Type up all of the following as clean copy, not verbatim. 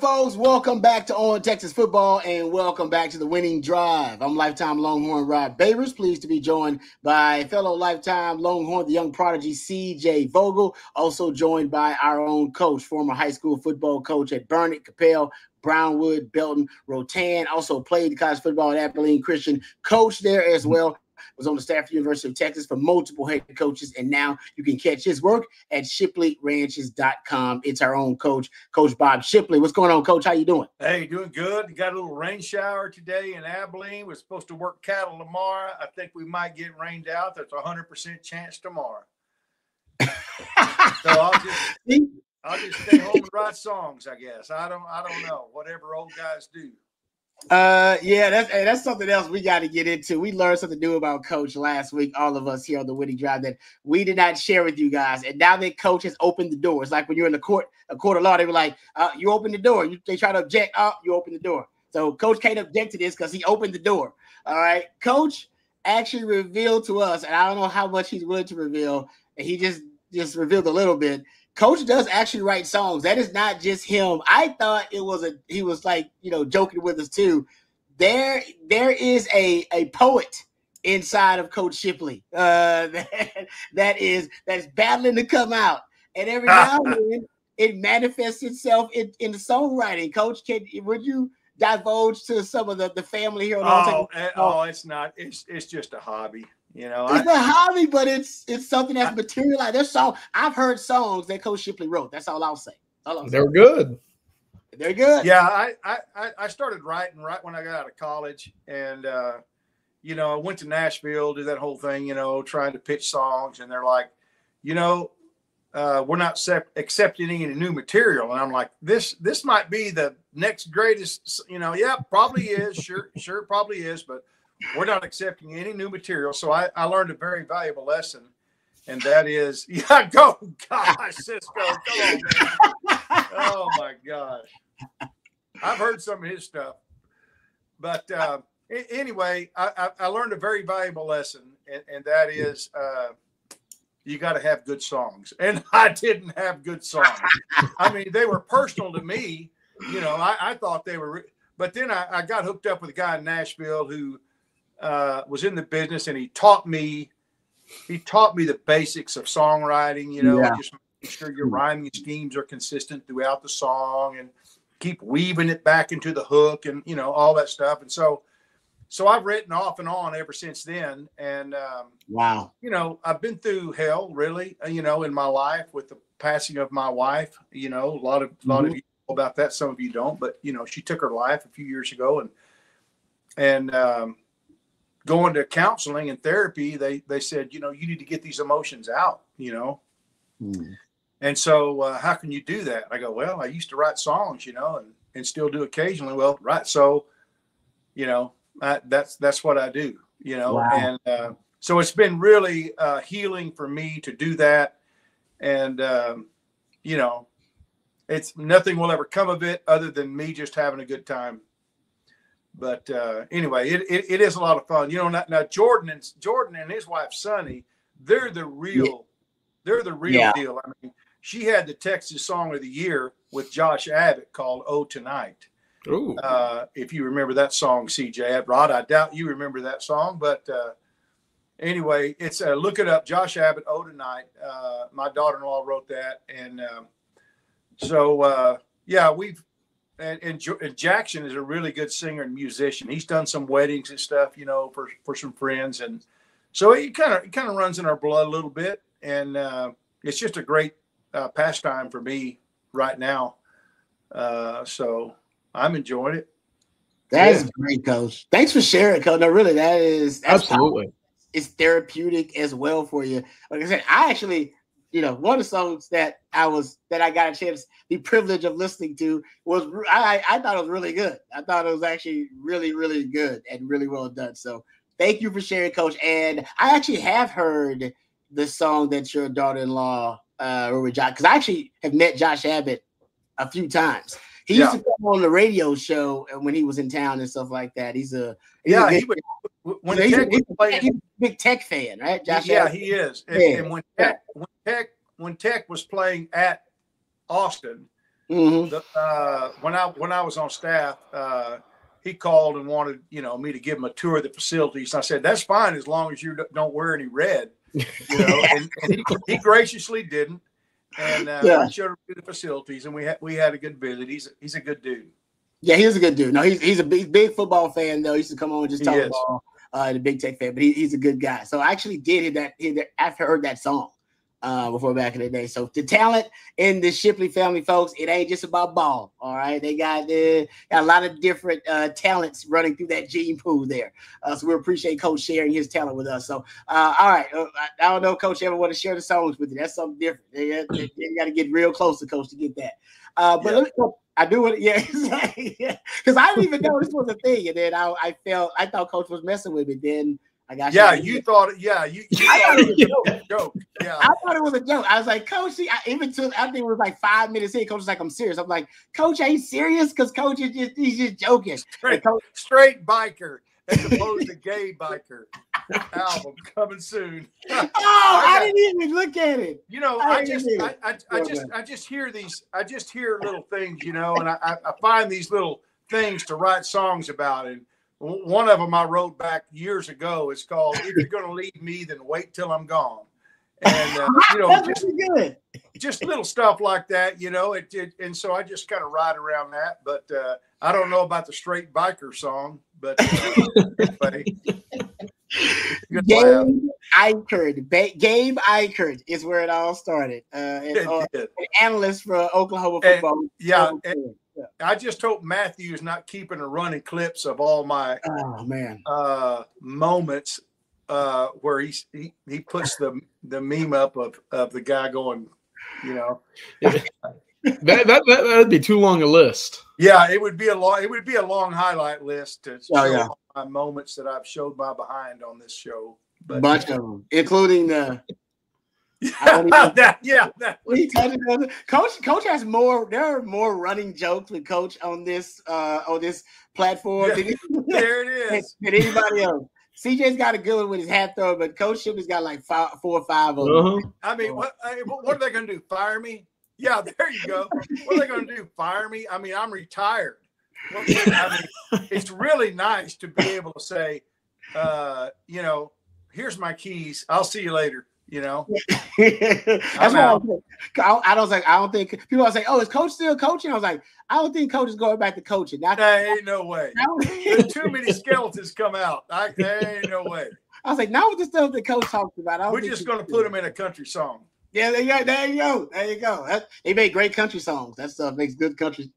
folks? Welcome back to On Texas Football and welcome back to the Winning Drive. I'm lifetime Longhorn Rod Babers, pleased to be joined by fellow lifetime Longhorn, the young prodigy CJ Vogel, also joined by our own coach, former high school football coach at Burnett, Capel, Brownwood, Belton, Rotan, also played college football at Abilene Christian, coach there as well. Was on the staff at the University of Texas for multiple head coaches, and now you can catch his work at ShipleyRanches.com. It's our own coach, Coach Bob Shipley. What's going on, Coach? How you doing? Hey, doing good. Got a little rain shower today in Abilene. We're supposed to work cattle tomorrow. I think we might get rained out. There's a 100% chance tomorrow. So I'll just stay home and write songs, I guess. I don't know. Whatever old guys do. Yeah, that's something else we got to get into. We learned something new about Coach last week, all of us here on the Winning Drive, that we did not share with you guys. And now that Coach has opened the door, it's like when you're in a court of law, they were like, you open the door. They try to object, you open the door. So Coach can't object to this because he opened the door. All right. Coach actually revealed to us, and I don't know how much he's willing to reveal, and he just revealed a little bit. Coach does actually write songs. That is not just him. I thought he was like, joking with us too. There is a poet inside of Coach Shipley that's battling to come out. And every now and then it manifests itself in the songwriting. Coach, would you divulge to some of the family here? It's not. It's just a hobby. It's a hobby, but it's something that's materialized. There's I've heard songs that Coach Shipley wrote. That's all I'll say. They're good. They're good. Yeah, I started writing right when I got out of college, and I went to Nashville, did that whole thing, trying to pitch songs, and they're like, we're not accepting any new material, and I'm like, this might be the next greatest. Yeah, probably is. Sure, probably is, but we're not accepting any new material. So I learned a very valuable lesson, and that is, go, gosh, Cisco, come on, man. Oh, my gosh. I've heard some of his stuff. But anyway, I learned a very valuable lesson, and that is you got to have good songs. And I didn't have good songs. I mean, they were personal to me. I thought they were – but then I got hooked up with a guy in Nashville who – was in the business, and he taught me the basics of songwriting, just make sure your rhyming schemes are consistent throughout the song and keep weaving it back into the hook and, all that stuff. And so I've written off and on ever since then. And, wow, I've been through hell really, in my life with the passing of my wife, a lot of you know about that. Some of you don't, but, she took her life a few years ago, and going to counseling and therapy, they said, you need to get these emotions out, And so how can you do that? I go, well, I used to write songs, and still do occasionally. Well, right. So, that's what I do, Wow. And so it's been really healing for me to do that. And, it's nothing will ever come of it other than me just having a good time. But anyway, it is a lot of fun. Now Jordan and his wife Sunny, they're the real deal. I mean, she had the Texas Song of the Year with Josh Abbott called "Oh Tonight." Ooh. If you remember that song, CJ Rod, I doubt you remember that song, but anyway, it's look it up. Josh Abbott, "Oh Tonight." My daughter-in-law wrote that, and we've. And Jackson is a really good singer and musician. He's done some weddings and stuff, for some friends, and so it kind of runs in our blood a little bit. And it's just a great pastime for me right now. So I'm enjoying it. That's great, Coach. Thanks for sharing, Coach. No, really, that's absolutely. Powerful. It's therapeutic as well for you. Like I said, I actually. One of the songs that I got a chance, the privilege of listening to was I thought it was really good. I thought it was actually really, really good and really well done. So thank you for sharing, Coach. And I actually have heard the song that your daughter-in-law wrote with Josh, because I actually have met Josh Abbott a few times. He used to come on the radio show when he was in town and stuff like that. He's a big Tech fan, right? Josh Abbott. He is. And when Tech was playing at Austin, Mm-hmm. When I was on staff, he called and wanted me to give him a tour of the facilities. I said that's fine as long as you don't wear any red, and he graciously didn't. And I showed him the facilities, and we had a good visit. He's a good dude. Yeah, he's a good dude. No, he's a big football fan though. He used to come on and just talk ball. The Big Tech fan, but he's a good guy. So I actually did hear that after I heard that song before back in the day. So the talent in the Shipley family, folks, it ain't just about ball. All right, they got a lot of different talents running through that gene pool there. So we appreciate Coach sharing his talent with us. So all right, I don't know, Coach, ever want to share the songs with you? That's something different. You got to get real close to Coach to get that. But let me go. I do it, because I didn't even know this was a thing, and then I thought Coach was messing with me. Then I got you thought it. Yeah, you thought it was a joke. Yeah, I thought it was a joke. I was like, Coach, I think it was like 5 minutes in. Coach was like, I'm serious. I'm like, Coach, are you serious? Because Coach he's just joking. Straight biker as opposed to gay biker. Album coming soon. I didn't even look at it. I just hear these. I just hear little things, and I find these little things to write songs about. And one of them I wrote back years ago. It's called "If You're Gonna Leave Me, Then Wait Till I'm Gone." And just little stuff like that, and so I just kind of ride around that. But I don't know about the straight biker song, but anyway. Gabe Ikard is where it all started. An analyst for Oklahoma football. I just hope Matthew is not keeping a running clips of all my moments where he puts the meme up of the guy going, that'd be too long a list. Yeah, it would be a long highlight list to show my moments that I've showed my behind on this show. But, bunch of them, including the. Coach has more. There are more running jokes with Coach on this platform. There it is. Than anybody else. CJ's got a good one with his hat throw, but Coach Shipley's got like 4 or 5 of them. I mean, what are they going to do? Fire me? Yeah, there you go. What are they going to do? Fire me? I mean, I'm retired. It's really nice to be able to say, here's my keys. I'll see you later. That's why I don't think people are saying, "Oh, is Coach still coaching?" I was like, I don't think Coach is going back to coaching. Ain't no way. There's too many skeletons come out. There ain't no way. I was like, not with the stuff that Coach talks about. We're just going to put him in a country song. Yeah, there you go. They make great country songs. That stuff makes good country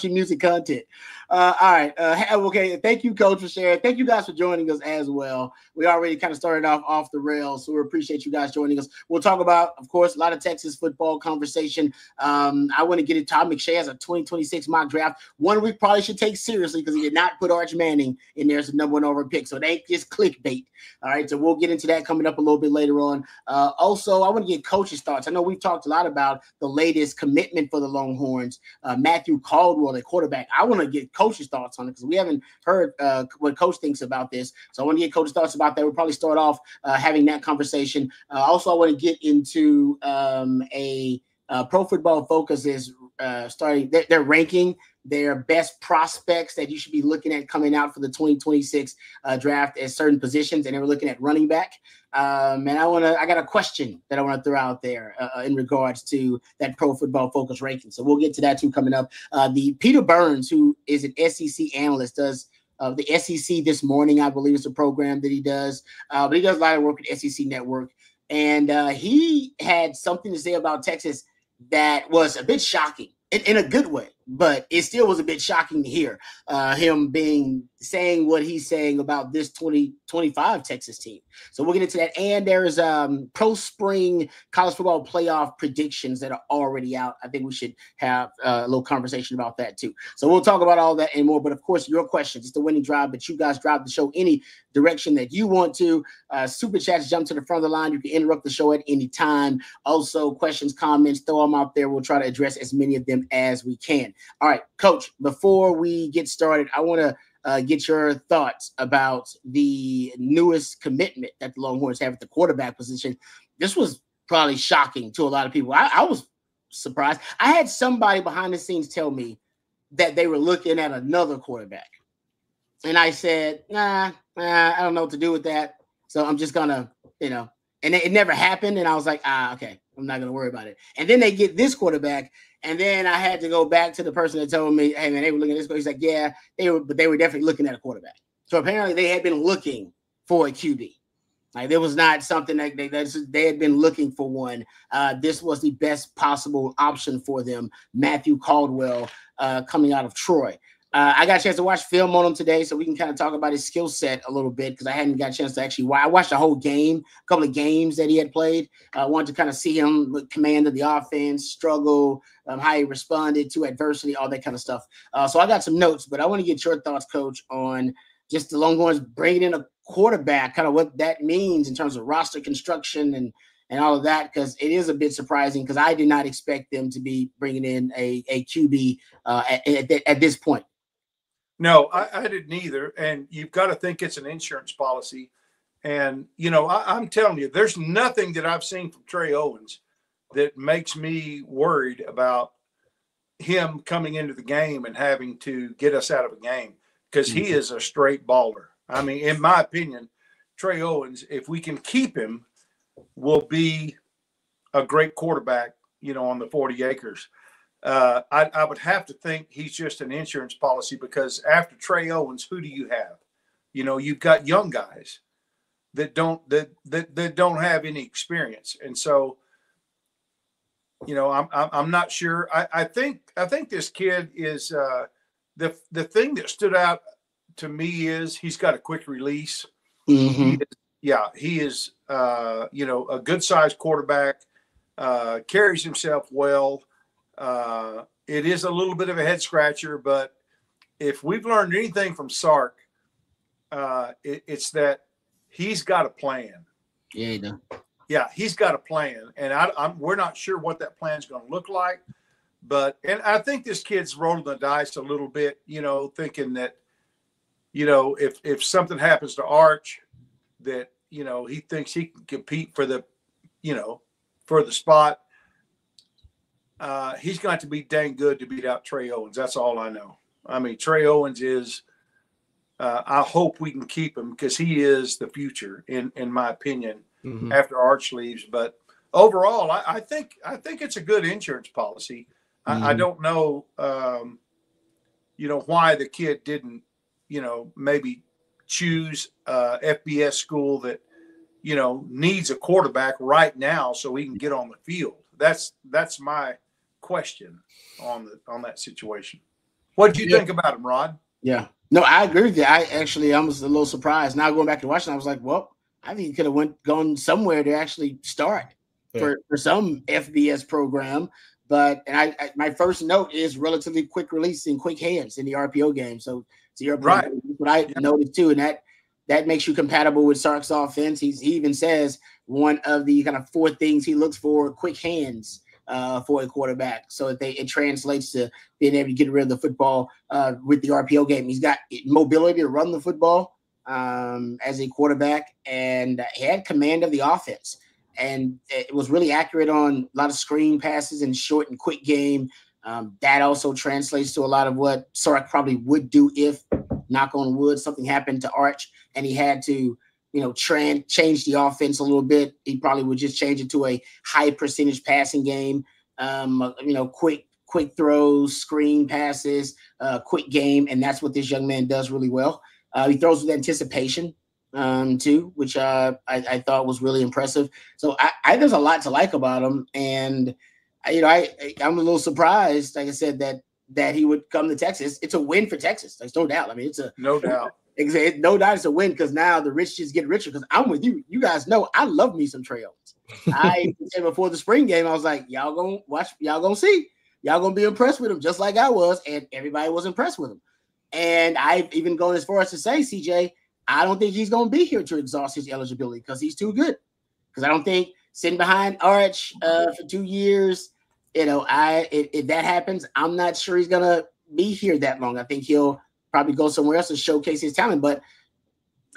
music content. All right. Okay. Thank you, Coach, for sharing. Thank you guys for joining us as well. We already kind of started off the rails, so we appreciate you guys joining us. We'll talk about, of course, a lot of Texas football conversation. I want to get it. Todd McShay has a 2026 mock draft. One we probably should take seriously because he did not put Arch Manning in there as the #1 overall pick, so they ain't just clickbait. All right. So we'll get into that coming up a little bit later on. Also, I want to get Coach's thoughts. I know we've talked a lot about the latest commitment for the Longhorns, Matthew Caldwell at quarterback. I want to get Coach's thoughts on it because we haven't heard what Coach thinks about this. So I want to get Coach's thoughts about that. We'll probably start off having that conversation. Also, I want to get into Pro Football Focus is starting. They're ranking their best prospects that you should be looking at coming out for the 2026 draft at certain positions, and they were looking at running back. And I got a question that I want to throw out there in regards to that Pro Football Focus ranking. So we'll get to that too coming up. The Peter Burns, who is an SEC analyst, does the SEC This Morning, I believe is a program that he does. But he does a lot of work at SEC Network. And he had something to say about Texas that was a bit shocking in a good way, but it still was a bit shocking to hear him saying what he's saying about this 2025 Texas team. So we'll get into that. And there's pro spring college football playoff predictions that are already out. I think we should have a little conversation about that too. So we'll talk about all that and more. But of course, your questions, it's the winning drive, but you guys drive the show any direction that you want to. Super chats, jump to the front of the line. You can interrupt the show at any time. Also, questions, comments, throw them out there. We'll try to address as many of them as we can. All right, Coach, before we get started, I want to get your thoughts about the newest commitment that the Longhorns have at the quarterback position. This was probably shocking to a lot of people. I was surprised. I had somebody behind the scenes tell me that they were looking at another quarterback. And I said, nah, I don't know what to do with that. So I'm just gonna, and it never happened. And I was like, okay, I'm not gonna worry about it. And then they get this quarterback, and then I had to go back to the person that told me, hey man, they were looking at this. He's like, yeah, they were definitely looking at a quarterback. So apparently they had been looking for a QB. Like there was not something that they had been looking for one. This was the best possible option for them. Matthew Caldwell coming out of Troy. I got a chance to watch film on him today, so we can kind of talk about his skill set a little bit because I hadn't got a chance to actually watch. I watched the whole game, a couple of games that he had played. I wanted to kind of see him with command of the offense, struggle, how he responded to adversity, all that kind of stuff. So I got some notes, but I want to get your thoughts, Coach, on just the Longhorns bringing in a quarterback, kind of what that means in terms of roster construction and all of that, because it is a bit surprising because I did not expect them to be bringing in a QB at this point. No, I didn't either. And you've got to think it's an insurance policy. And, I'm telling you, there's nothing that I've seen from Trey Owens that makes me worried about him coming into the game and having to get us out of a game because he is a straight baller. I mean, in my opinion, Trey Owens, if we can keep him, will be a great quarterback, on the 40 acres. I would have to think he's just an insurance policy because after Trey Owens, who do you have? You've got young guys that don't have any experience, and so I'm not sure. I think this kid is the thing that stood out to me is he's got a quick release. Mm-hmm. He is a good sized quarterback, carries himself well. It is a little bit of a head scratcher, but if we've learned anything from Sark, it's that he's got a plan. Yeah, he does. Yeah, he's got a plan, and we're not sure what that plan is going to look like. And I think this kid's rolling the dice a little bit, thinking that, if something happens to Arch, that he thinks he can compete for the spot. He's going to be dang good to beat out Trey Owens. That's all I know. I mean, Trey Owens is. I hope we can keep him because he is the future, in my opinion. Mm-hmm. After Arch leaves, but overall, I think it's a good insurance policy. Mm-hmm. I don't know, why the kid didn't, maybe choose FBS school that, needs a quarterback right now so he can get on the field. That's my question on that situation. What did you think about him, Rod? Yeah, no, I agree with you. I was a little surprised. Now going back to Washington, I was like, well, I think he could have gone somewhere to actually start for some FBS program. But my first note is relatively quick release and quick hands in the RPO game. So to your point, right. What I noticed too, and that makes you compatible with Sark's offense. He even says one of the kind of 4 things he looks for: quick hands for a quarterback. So it translates to being able to get rid of the football with the RPO game. He's got mobility to run the football as a quarterback, and he had command of the offense, and it was really accurate on a lot of screen passes and short and quick game. That also translates to a lot of what Sark probably would do if, knock on wood, something happened to Arch and he had to, change the offense a little bit. He probably would just change it to a high percentage passing game, quick throws, screen passes, quick game, and that's what this young man does really well. He throws with anticipation too, which I thought was really impressive. So I there's a lot to like about him, and I'm a little surprised, like I said, that he would come to Texas. It's a win for Texas. There's no doubt. I mean, no doubt. No doubt it's a win because now the rich just get richer. Because I'm with you. You guys know I love me some Trey Owens. I said before the spring game, I was like, y'all gonna watch, y'all gonna see, y'all gonna be impressed with him just like I was, and everybody was impressed with him. And I've even gone as far as to say, CJ, I don't think he's going to be here to exhaust his eligibility because he's too good. Because I don't think sitting behind Arch for 2 years, if that happens, I'm not sure he's going to be here that long. I think he'll probably go somewhere else to showcase his talent. But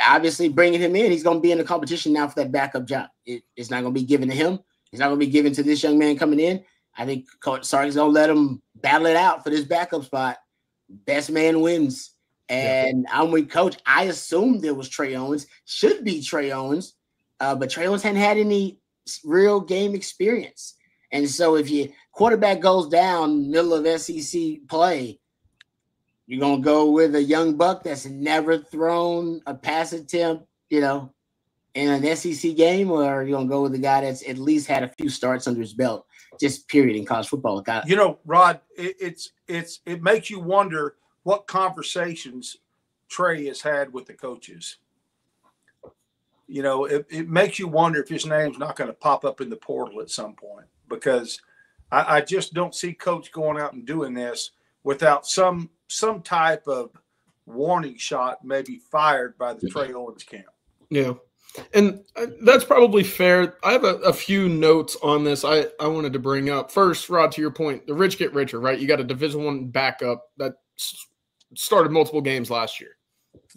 obviously bringing him in, he's going to be in the competition now for that backup job. It's not going to be given to him. It's not going to be given to this young man coming in. I think Coach Sark's gonna let him battle it out for this backup spot. Best man wins. And I'm with Coach. I assumed it was Trey Owens. Should be Trey Owens, but Trey Owens hadn't had any real game experience. And so if your quarterback goes down middle of SEC play, you're gonna go with a young buck that's never thrown a pass attempt, in an SEC game, or you're gonna go with a guy that's at least had a few starts under his belt, just period in college football. Rod, it makes you wonder what conversations Trey has had with the coaches. It makes you wonder if his name's not going to pop up in the portal at some point, because I just don't see Coach going out and doing this without some type of warning shot, maybe fired by the Trey Owens camp. Yeah. And that's probably fair. I have a few notes on this I wanted to bring up. First, Rod, to your point, the rich get richer, right? You got a Division I backup that started multiple games last year.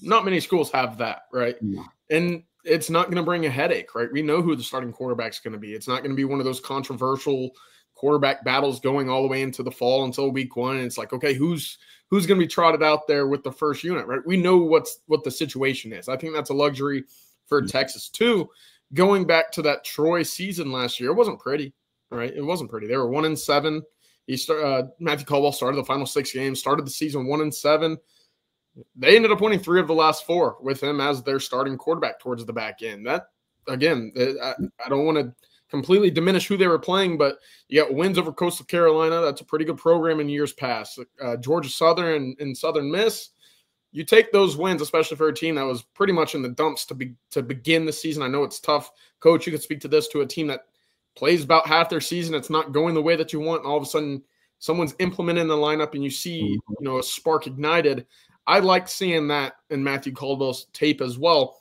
Not many schools have that, right? Yeah. And it's not going to bring a headache, right? We know who the starting quarterback's going to be. It's not going to be one of those controversial quarterback battles going all the way into the fall until week 1. And it's like, okay, who's going to be trotted out there with the first unit, right? We know what the situation is. I think that's a luxury for Texas too. Going back to that Troy season last year, it wasn't pretty, right? It wasn't pretty. They were 1-7. Matthew Caldwell started the final 6 games, started the season 1-7. They ended up winning 3 of the last 4 with him as their starting quarterback towards the back end. That, again, I don't want to completely diminish who they were playing, but you got wins over Coastal Carolina. That's a pretty good program in years past. Georgia Southern and Southern Miss. You take those wins, especially for a team that was pretty much in the dumps to begin the season. I know it's tough. Coach, you could speak to this, to a team that plays about half their season. It's not going the way that you want, and all of a sudden someone's implementing the lineup and you see, a spark ignited. I like seeing that in Matthew Caldwell's tape as well.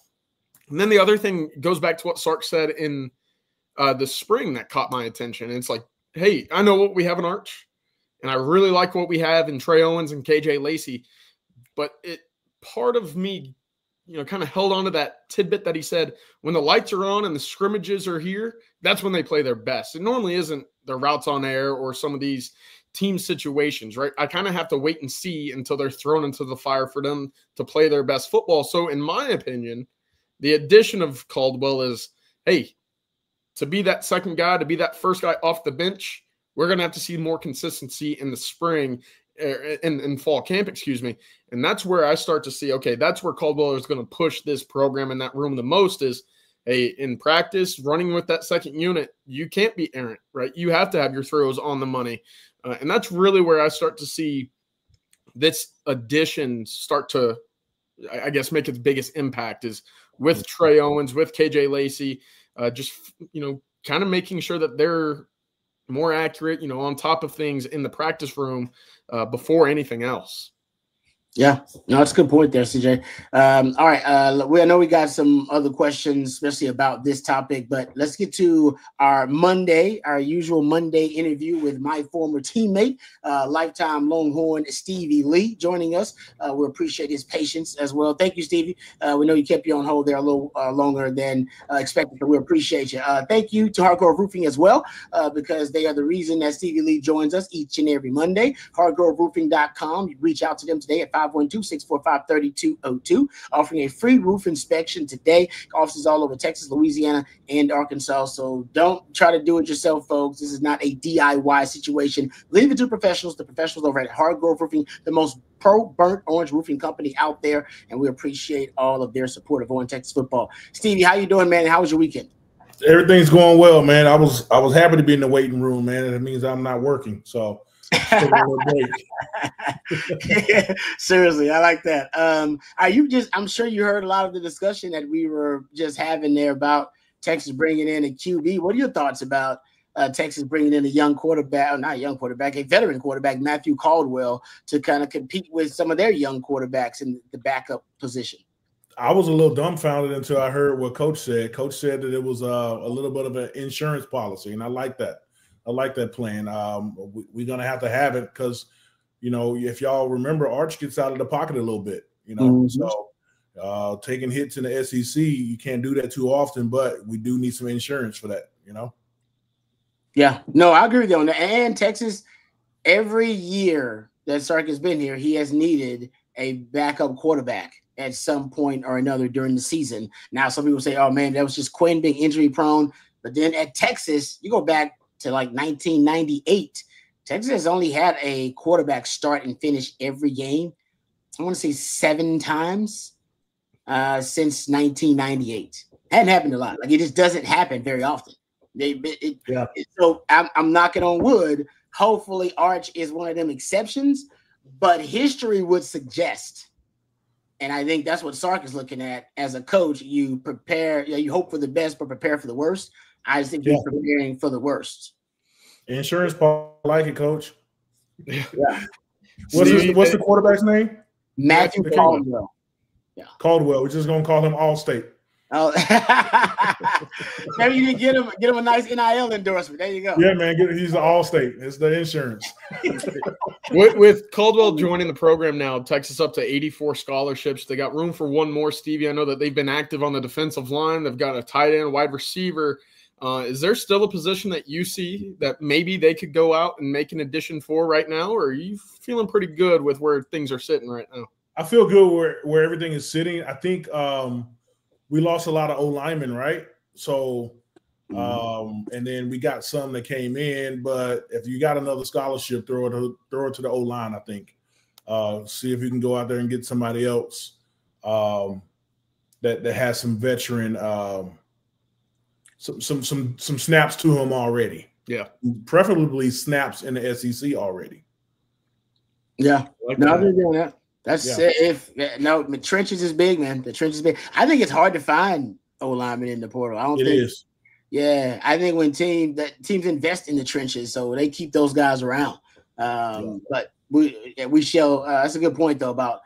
And then the other thing goes back to what Sark said in the spring that caught my attention. And it's like, hey, I know what we have in Arch, and I really like what we have in Trey Owens and KJ Lacey. But part of me, kind of held on to that tidbit that he said, when the lights are on and the scrimmages are here, that's when they play their best. It normally isn't their routes on air or some of these team situations, right? I kind of have to wait and see until they're thrown into the fire for them to play their best football. So in my opinion, the addition of Caldwell is, hey, to be that second guy, to be that first guy off the bench, we're going to have to see more consistency in the spring, in fall camp, And that's where I start to see, okay, that's where Caldwell is going to push this program in that room the most is, hey, in practice, running with that second unit, you can't be errant, right? You have to have your throws on the money. And that's really where I start to see this addition start to, I guess, make its biggest impact is with Trey Owens, with KJ Lacey, just, kind of making sure that they're more accurate, on top of things in the practice room before anything else. Yeah, no, that's a good point there, CJ. All right, I know we got some other questions, especially about this topic, but let's get to our usual Monday interview with my former teammate, lifetime Longhorn Stevie Lee, joining us. We appreciate his patience as well. Thank you, Stevie. We know you kept you on hold there a little longer than expected, but we appreciate you. Thank you to Hardgrove Roofing as well, because they are the reason that Stevie Lee joins us each and every Monday. HardgroveRoofing.com. You reach out to them today at 512-645-3202, offering a free roof inspection today. Offices all over Texas, Louisiana, and Arkansas. So don't try to do it yourself, folks. This is not a DIY situation. Leave it to professionals, the professionals over at Hardgrove Roofing, the most pro burnt orange roofing company out there. And we appreciate all of their support of Orange Texas football. Stevie, how you doing, man? How was your weekend? Everything's going well, man. I was happy to be in the waiting room, man. And it means I'm not working. So seriously, I like that. I'm sure you heard a lot of the discussion that we were just having there about Texas bringing in a QB. What are your thoughts about Texas bringing in a veteran quarterback, Matthew Caldwell, to kind of compete with some of their young quarterbacks in the backup position? I was a little dumbfounded until I heard what Coach said. Coach said that it was a little bit of an insurance policy, and I like that. I like that plan. We're going to have it because, if y'all remember, Arch gets out of the pocket a little bit, So taking hits in the SEC, you can't do that too often, but we do need some insurance for that, Yeah, no, I agree with you on that. And Texas, every year that Sark has been here, he has needed a backup quarterback at some point or another during the season. Now, some people say, oh man, that was just Quinn being injury prone. But then at Texas, you go back to like 1998, Texas has only had a quarterback start and finish every game. I want to say 7 times since 1998. Hadn't happened a lot. Like, it just doesn't happen very often. So I'm knocking on wood. Hopefully Arch is one of them exceptions, but history would suggest, and I think that's what Sark is looking at as a coach. You prepare, you hope for the best, but prepare for the worst. I just think he's preparing for the worst. Insurance policy, like it, coach. Yeah. What's the quarterback's name? Matthew Caldwell. Yeah. Caldwell. We're just gonna call him Allstate. Oh, maybe you can get him a nice NIL endorsement. There you go. Yeah, man, he's the Allstate. It's the insurance. with Caldwell joining the program now, Texas up to 84 scholarships. They got room for one more, Stevie. I know that they've been active on the defensive line. They've got a tight end, wide receiver. Is there still a position that you see that maybe they could go out and make an addition for right now, or are you feeling pretty good with where things are sitting right now? I feel good where everything is sitting. I think we lost a lot of O-linemen, right? So, and then we got some that came in. But if you got another scholarship, throw it to the O-line, I think. See if you can go out there and get somebody else that has some veteran some snaps to him already. Yeah. Preferably snaps in the SEC already. Yeah. No, I've been doing that. That's the trenches is big, man. The trenches is big. I think it's hard to find O-linemen in the portal. I don't think it is. Yeah, I think when teams invest in the trenches, so they keep those guys around. But we shall. That's a good point though about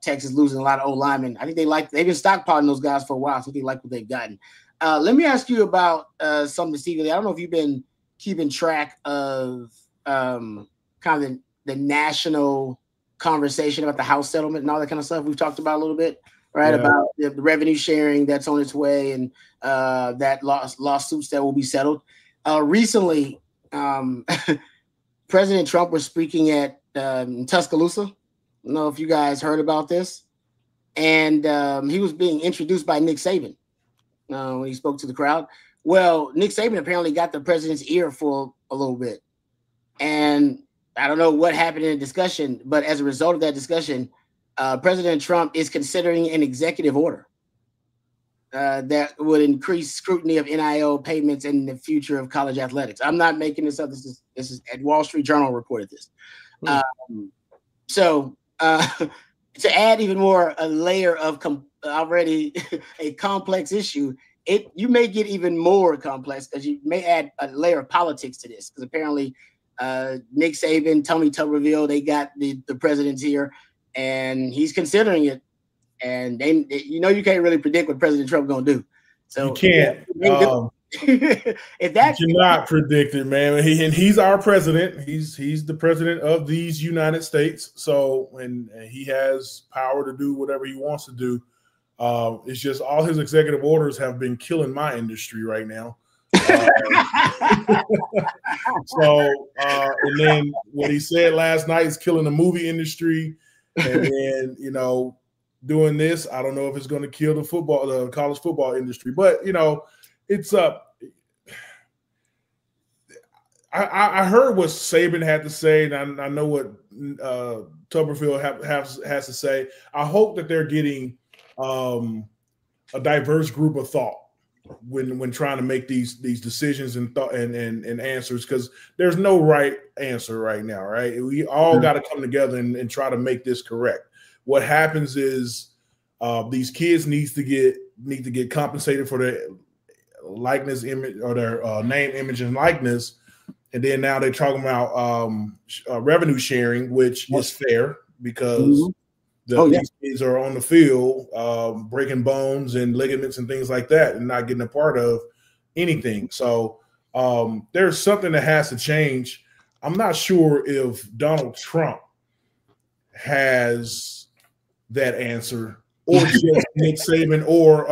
Texas losing a lot of O-linemen. I think they've been stockpiling those guys for a while, so they like what they've gotten. Let me ask you about something, Stevie. I don't know if you've been keeping track of kind of the national conversation about the House settlement and all that kind of stuff we've talked about a little bit, right? Yeah. About the revenue sharing that's on its way and that lawsuits that will be settled. Recently, President Trump was speaking at Tuscaloosa. I don't know if you guys heard about this. And he was being introduced by Nick Saban when he spoke to the crowd. Well, Nick Saban apparently got the president's ear for a little bit. And I don't know what happened in the discussion, but as a result of that discussion, President Trump is considering an executive order that would increase scrutiny of NIL payments and the future of college athletics. I'm not making this up. This is at Wall Street Journal reported this. So to add even more a layer of already a complex issue, you may get even more complex because you may add a layer of politics to this because apparently Nick Saban, Tommy Tuberville, they got the president's here, and he's considering it. And you can't really predict what President Trump gonna do. So you can't. If that's you cannot predict it, man. He's our president. He's the president of these United States. So and he has power to do whatever he wants to do. It's just all his executive orders have been killing my industry right now. And then what he said last night is killing the movie industry, and then doing this, I don't know if it's going to kill the college football industry, but it's up. I heard what Saban had to say, and I know what Tuberville has to say. I hope that they're getting a diverse group of thought when trying to make these decisions and answers, because there's no right answer right now, right? We all got to come together and try to make this correct. What happens is these kids need to get compensated for their likeness, image, or their name, image, and likeness, and then now they're talking about revenue sharing, which is fair because these kids are on the field breaking bones and ligaments and things like that and not getting a part of anything. So there's something that has to change. I'm not sure if Donald Trump has that answer or just Nick Saban or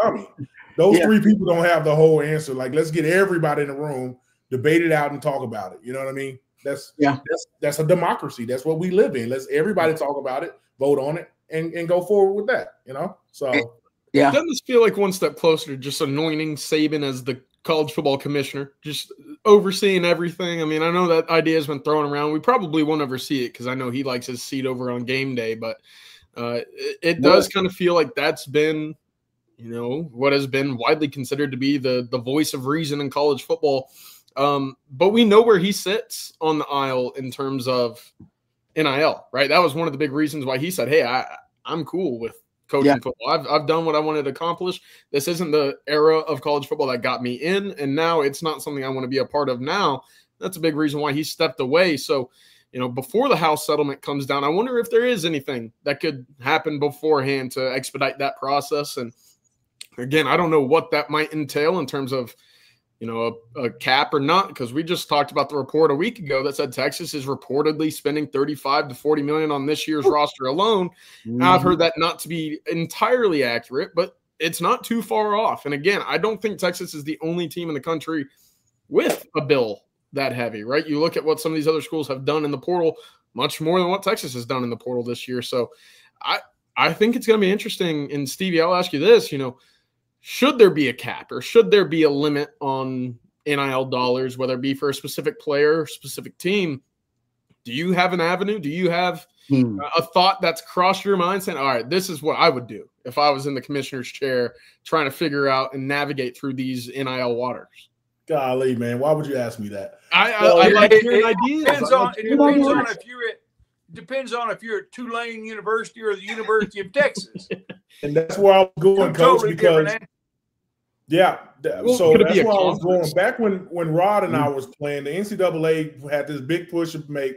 Tommy. Those three people don't have the whole answer. Like, let's get everybody in the room, debate it out and talk about it. You know what I mean? That's a democracy. That's what we live in. Let's everybody talk about it, vote on it, and go forward with that. You know? So yeah. Doesn't this feel like one step closer to just anointing Saban as the college football commissioner, just overseeing everything? I mean, I know that idea has been thrown around. We probably won't ever see it because I know he likes his seat over on game day, but it does kind of feel like that's been, what has been widely considered to be the voice of reason in college football. But we know where he sits on the aisle in terms of NIL, right? That was one of the big reasons why he said, hey, I'm cool with coaching football. I've done what I wanted to accomplish. This isn't the era of college football that got me in, and now it's not something I want to be a part of now. That's a big reason why he stepped away. So, before the House settlement comes down, I wonder if there is anything that could happen beforehand to expedite that process. And again, I don't know what that might entail in terms of, a cap or not, because we just talked about the report a week ago that said Texas is reportedly spending $35 to $40 million on this year's roster alone. Now, I've heard that not to be entirely accurate, but it's not too far off. And again, I don't think Texas is the only team in the country with a bill that heavy, right? You look at what some of these other schools have done in the portal, much more than what Texas has done in the portal this year. So I think it's going to be interesting. And Stevie, I'll ask you this, should there be a cap or should there be a limit on NIL dollars, whether it be for a specific player or specific team? Do you have an avenue? Do you have a thought that's crossed your mind saying, all right, this is what I would do if I was in the commissioner's chair trying to figure out and navigate through these NIL waters? Golly, man, why would you ask me that? I like hearing ideas. Depends on if you're at Tulane University or the University of Texas. And that's where I was going, Coach, totally because so that's where I was going. Back when Rod and I was playing, the NCAA had this big push to make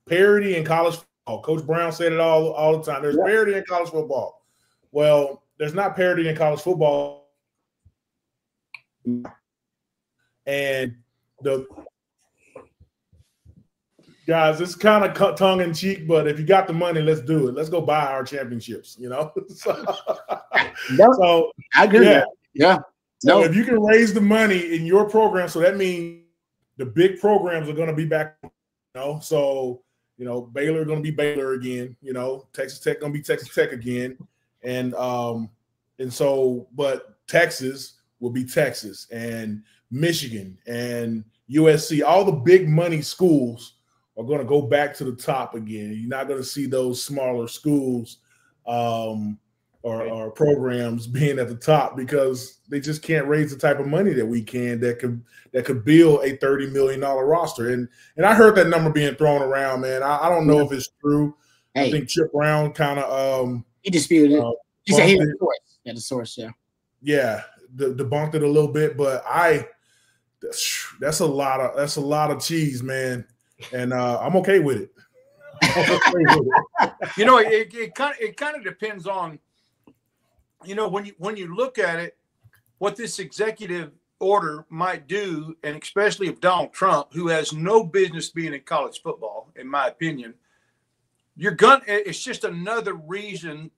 parity in college football. Coach Brown said it all the time. There's parity in college football. Well, there's not parity in college football. And guys, it's kind of tongue in cheek, but if you got the money, let's do it. Let's go buy our championships, So I agree. Yeah. So if you can raise the money in your program, so that means the big programs are going to be back, So, Baylor going to be Baylor again, Texas Tech going to be Texas Tech again. And so, but Texas will be Texas and Michigan and USC, all the big money schools are going to go back to the top again. You're not going to see those smaller schools or programs being at the top because they just can't raise the type of money that we can that could build a $30 million roster. And I heard that number being thrown around, man. I don't know if it's true. I think Chip Brown kind of he disputed it. He said he had the source. Yeah, debunked it a little bit, but that's a lot of cheese, man. And I'm okay with it. It kind of depends on, when you look at it, what this executive order might do, and especially if Donald Trump, who has no business being in college football, in my opinion, it's just another reason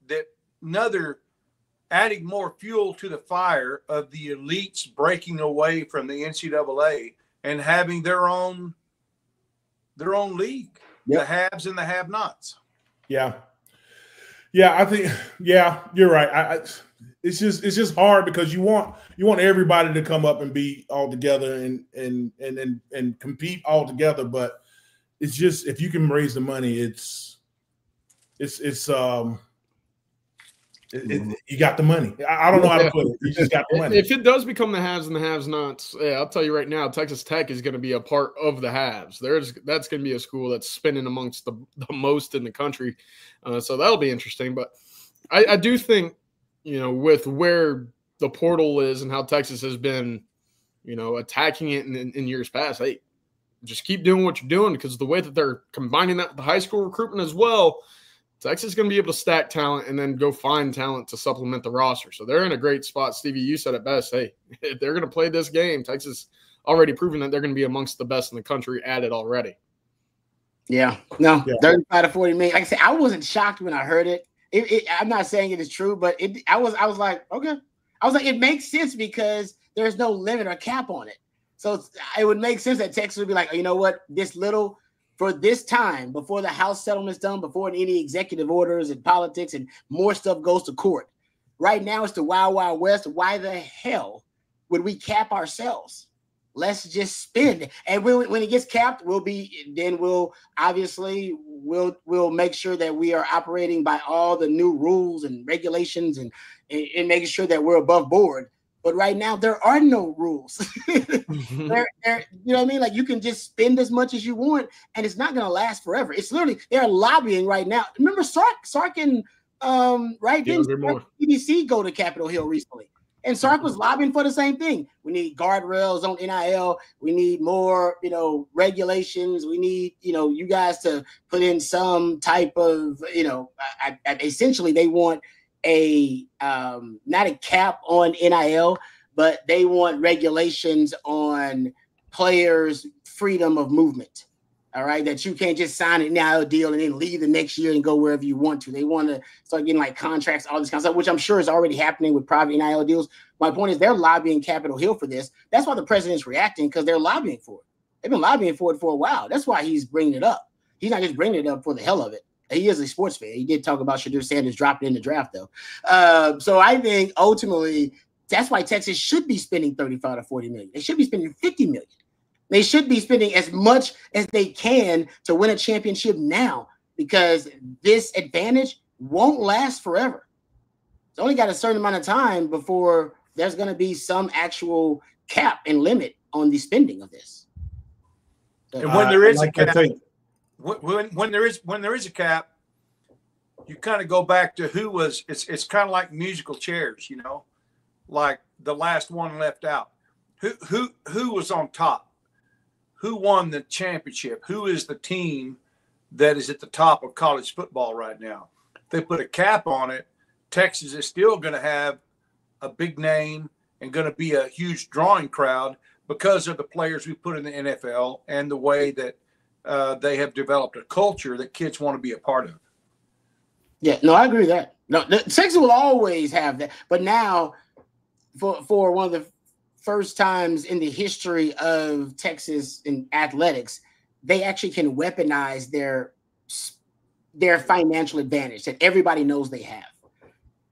adding more fuel to the fire of the elites breaking away from the NCAA and having their own league, the haves and the have-nots. Yeah, I think you're right. It's just hard because you want everybody to come up and be all together and compete all together, but it's just if you can raise the money, you got the money. I don't know how to put it. You just got the money. If it does become the haves and the have-nots, I'll tell you right now, Texas Tech is going to be a part of the haves. That's going to be a school that's spinning amongst the most in the country. So that'll be interesting. But I do think, with where the portal is and how Texas has been, attacking it in years past, hey, just keep doing what you're doing because the way that they're combining that with the high school recruitment as well, Texas is going to be able to stack talent and then go find talent to supplement the roster. So they're in a great spot. Stevie, you said it best. Hey, if they're going to play this game, Texas already proven that they're going to be amongst the best in the country at it already. Yeah. No, 35 to 40 million. Like I said, I wasn't shocked when I heard it. I'm not saying it is true, but I was like, okay. I was like, it makes sense because there's no limit or cap on it. So it would make sense that Texas would be like, you know what, for this time, before the House settlement's done, before any executive orders and politics and more stuff goes to court. Right now, it's the Wild Wild West. Why the hell would we cap ourselves? Let's just spend. And when it gets capped, we'll make sure that we are operating by all the new rules and regulations and making sure that we're above board. But right now, there are no rules. You know what I mean? Like, you can just spend as much as you want, and it's not going to last forever. It's literally, they're lobbying right now. Remember Sark and right? Didn't BBC go to Capitol Hill recently? And Sark was lobbying for the same thing. We need guardrails on NIL. We need more, regulations. We need, you guys to put in some type of, essentially they want not a cap on NIL, but they want regulations on players' freedom of movement. All right, that you can't just sign an NIL deal and then leave the next year and go wherever you want to. They want to start getting like contracts, all this kind of stuff, which I'm sure is already happening with private NIL deals. My point is they're lobbying Capitol Hill for this. That's why the president's reacting, because they're lobbying for it. They've been lobbying for it for a while. That's why he's bringing it up. He's not just bringing it up for the hell of it. He is a sports fan. He did talk about Shadur Sanders dropping in the draft, though. So I think ultimately that's why Texas should be spending $35 to $40 million. They should be spending $50 million. They should be spending as much as they can to win a championship now, because this advantage won't last forever. It's only got a certain amount of time before there's going to be some actual cap and limit on the spending of this. So, and when there is a cap, when there is a cap, you kind of go back to who was. It's kind of like musical chairs, like the last one left out. Who was on top? Who won the championship? Who is the team that is at the top of college football right now? If they put a cap on it, Texas is still going to have a big name and going to be a huge drawing crowd because of the players we put in the NFL and the way that they have developed a culture that kids want to be a part of. Yeah, no, I agree with that. No, Texas will always have that. But now, for one of the first times in the history of Texas in athletics, they actually can weaponize their financial advantage that everybody knows they have.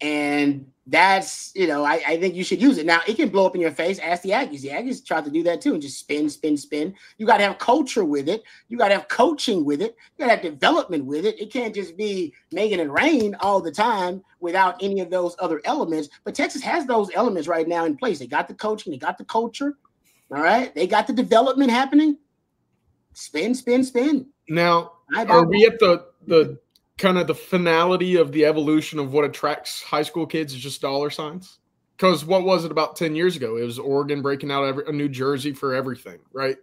And that's, I think you should use it. Now, it can blow up in your face. Ask the Aggies. The Aggies tried to do that too and just spin. You got to have culture with it. You got to have coaching with it. You got to have development with it. It can't just be making it rain all the time without any of those other elements. But Texas has those elements right now in place. They got the coaching. They got the culture. All right. They got the development happening. Spin. Now, are we at the kind of the finality of the evolution of what attracts high school kids is just dollar signs? Because what was it about 10 years ago? It was Oregon breaking out a new jersey for everything, right?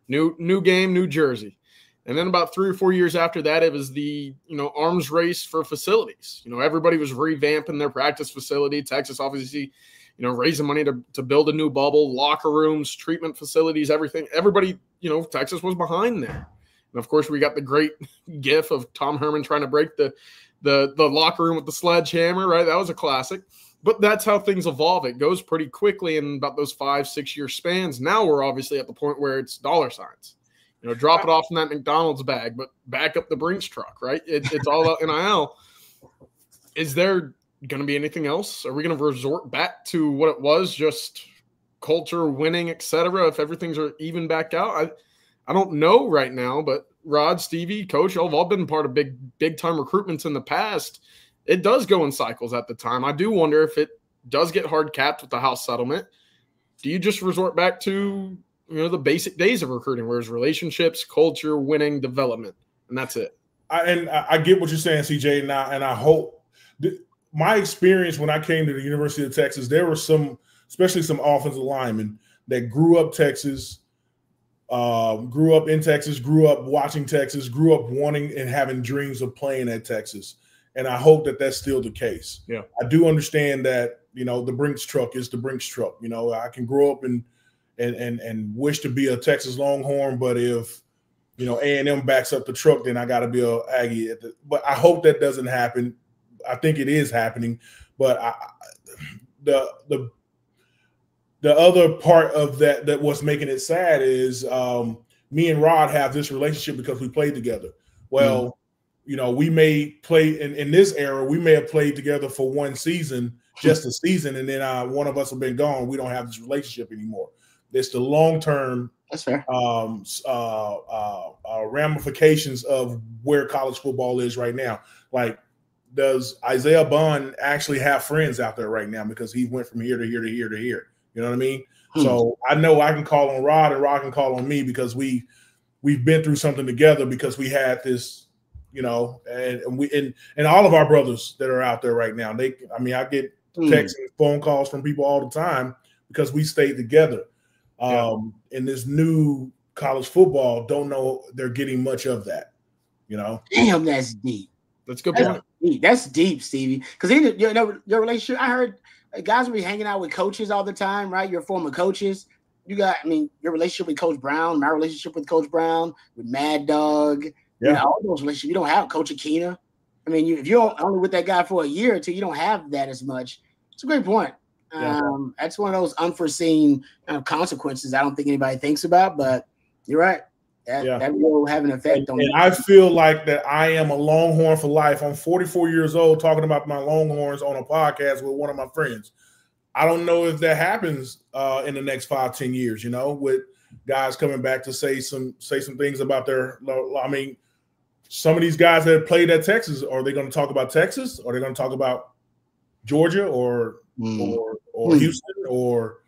New game, new jersey. And then about 3 or 4 years after that, it was the, arms race for facilities. Everybody was revamping their practice facility. Texas obviously, raising money to build a new bubble, locker rooms, treatment facilities, everything. Everybody, Texas was behind there. And of course, we got the great gif of Tom Herman trying to break the locker room with the sledgehammer, right? That was a classic. But that's how things evolve. It goes pretty quickly in about those 5-6 year spans. Now we're obviously at the point where it's dollar signs. Drop it off in that McDonald's bag, but back up the Brinks truck, right? It's all about NIL. Is there going to be anything else? Are we going to resort back to what it was, just culture, winning, etc., if everything's even back out? I don't know right now, but Rod, Stevie, Coach, y'all have all been part of big time recruitments in the past. It does go in cycles at the time. I do wonder if it does get hard capped with the House settlement. Do you just resort back to the basic days of recruiting, where it's relationships, culture, winning, development, and that's it? I get what you're saying, CJ, and I hope my experience when I came to the University of Texas, there were especially some offensive linemen that grew up Texas. Grew up in Texas, grew up watching Texas, grew up wanting and having dreams of playing at Texas. And I hope that that's still the case. Yeah. I do understand that, the Brinks truck is the Brinks truck. I can grow up and wish to be a Texas Longhorn, but if, A&M backs up the truck, then I got to be a Aggie. But I hope that doesn't happen. I think it is happening. But the the other part of that what's making it sad is me and Rod have this relationship because we played together. Well, we may play in this era, we may have played together for one season, just a season, and then one of us have been gone. We don't have this relationship anymore. It's the long-term That's fair. Ramifications of where college football is right now. Like, does Isaiah Bond actually have friends out there right now because he went from here to here to here to here? You know what I mean? So I know I can call on Rod and Rod can call on me because we've been through something together because we had this, and all of our brothers that are out there right now. I get texts and phone calls from people all the time because we stayed together. In this new college football, don't know they're getting much of that. Damn, that's deep. That's a good point. That's deep, Stevie. Because your relationship, I heard guys will be hanging out with coaches all the time, right? Your former coaches. Your relationship with Coach Brown, my relationship with Coach Brown, with Mad Dog, all those relationships. You don't have Coach Akina. If you're only with that guy for a year or two, you don't have that as much. It's a great point. That's one of those unforeseen consequences I don't think anybody thinks about, but you're right. That will have an effect on. And I feel like that I am a Longhorn for life. I'm 44 years old talking about my Longhorns on a podcast with one of my friends. I don't know if that happens in the next 5-10 years, with guys coming back to say some things about their some of these guys that played at Texas, are they going to talk about Texas? Or are they going to talk about Georgia or Houston or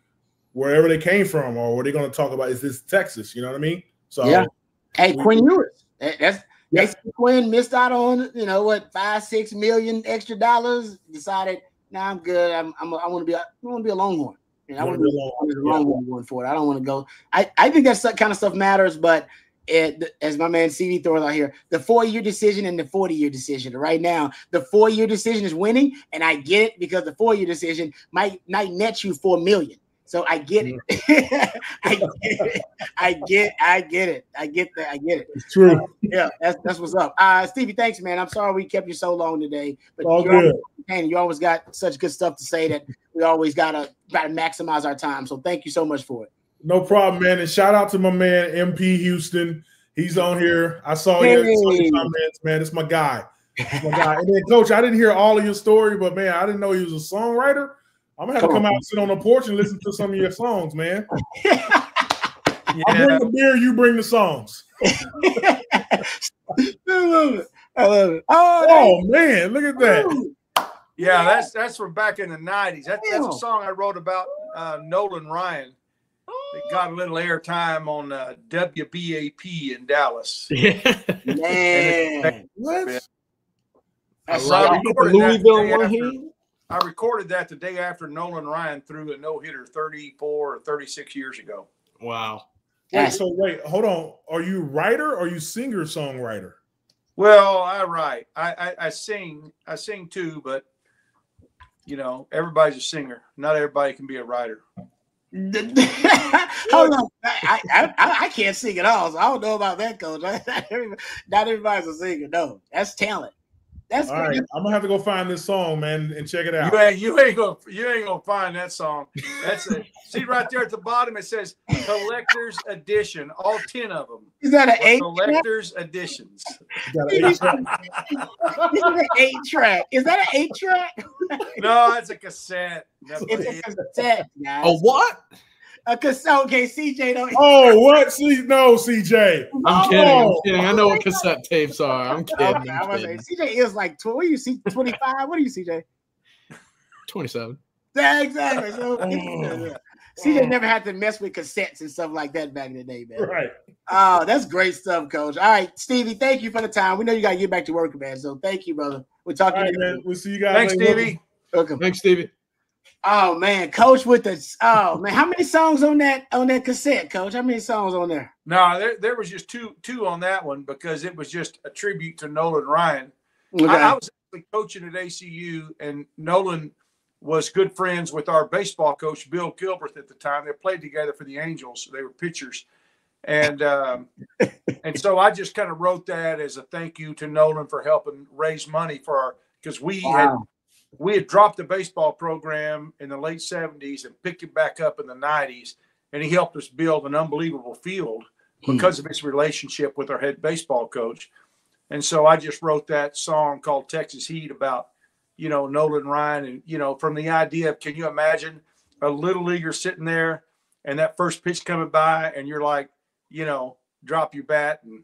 wherever they came from? Or are they going to talk about, is this Texas? You know what I mean? So hey, Quinn Ewers. Quinn missed out on $5-6 million extra dollars. Decided, I'm good. I want to be a Longhorn. I want to be a Longhorn going forward. I don't want to go. I think that kind of stuff matters, but as my man CV throws out here, the 4-year decision and the 40-year decision. Right now, the 4-year decision is winning, and I get it because the 4-year decision might net you $4 million. So I get it. I get it. It's true. That's what's up. Stevie, thanks, man. I'm sorry we kept you so long today, but you always got such good stuff to say that we always gotta maximize our time. So thank you so much for it. No problem, man. And shout out to my man MP Houston. He's on here. I saw your comments, man. It's my guy. And then, Coach, I didn't hear all of your story, but man, I didn't know he was a songwriter. I'm gonna have to come out and sit on the porch and listen to some of your songs, man. I bring the beer, you bring the songs. I love it. Oh man, look at that. Yeah, that's from back in the 90s. That's a song I wrote about Nolan Ryan. That got a little airtime on WBAP in Dallas. Man, what? I recorded that the day after Nolan Ryan threw a no-hitter 34 or 36 years ago. Wow. Wait, hold on. Are you writer or are you singer-songwriter? Well, I write. I sing. I sing too, but everybody's a singer. Not everybody can be a writer. Hold on. I can't sing at all, so I don't know about that, Coach. Not everybody's a singer. No, that's talent. That's all right. I'm gonna have to go find this song, man, and check it out. You ain't gonna find that song. That's it. See right there at the bottom, it says Collector's Edition, all 10 of them. Is that an 8 Collector's Editions? Is that an 8-track? Is that an 8-track? No, it's a cassette. It's a cassette, guys. A what? A cassette. Okay, CJ don't. Oh, what? CJ. I'm kidding. I know what cassette tapes are. I'm kidding. Okay, I was saying, CJ is like, what do you see? 25? What do you, CJ? 27. Yeah, exactly. So, CJ never had to mess with cassettes and stuff like that back in the day, man. Right. Oh, that's great stuff, Coach. All right, Stevie, thank you for the time. We know you got to get back to work, man. So thank you, brother. We'll talk to you. Man. We'll see you guys. Thanks, Stevie. Welcome. Thanks, Stevie. Oh man, Coach with the how many songs on that cassette, Coach? How many songs on there? No, there was just two on that one because it was just a tribute to Nolan Ryan. Okay. I was actually coaching at ACU, and Nolan was good friends with our baseball coach Bill Gilbert at the time. They played together for the Angels. They were pitchers, and so I just kind of wrote that as a thank you to Nolan for helping raise money for because we we had dropped the baseball program in the late 70s and picked it back up in the 90s. And he helped us build an unbelievable field because of his relationship with our head baseball coach. And so I just wrote that song called Texas Heat about, Nolan Ryan. And, from the idea of, can you imagine a little leaguer sitting there and that first pitch coming by and you're like, drop your bat and,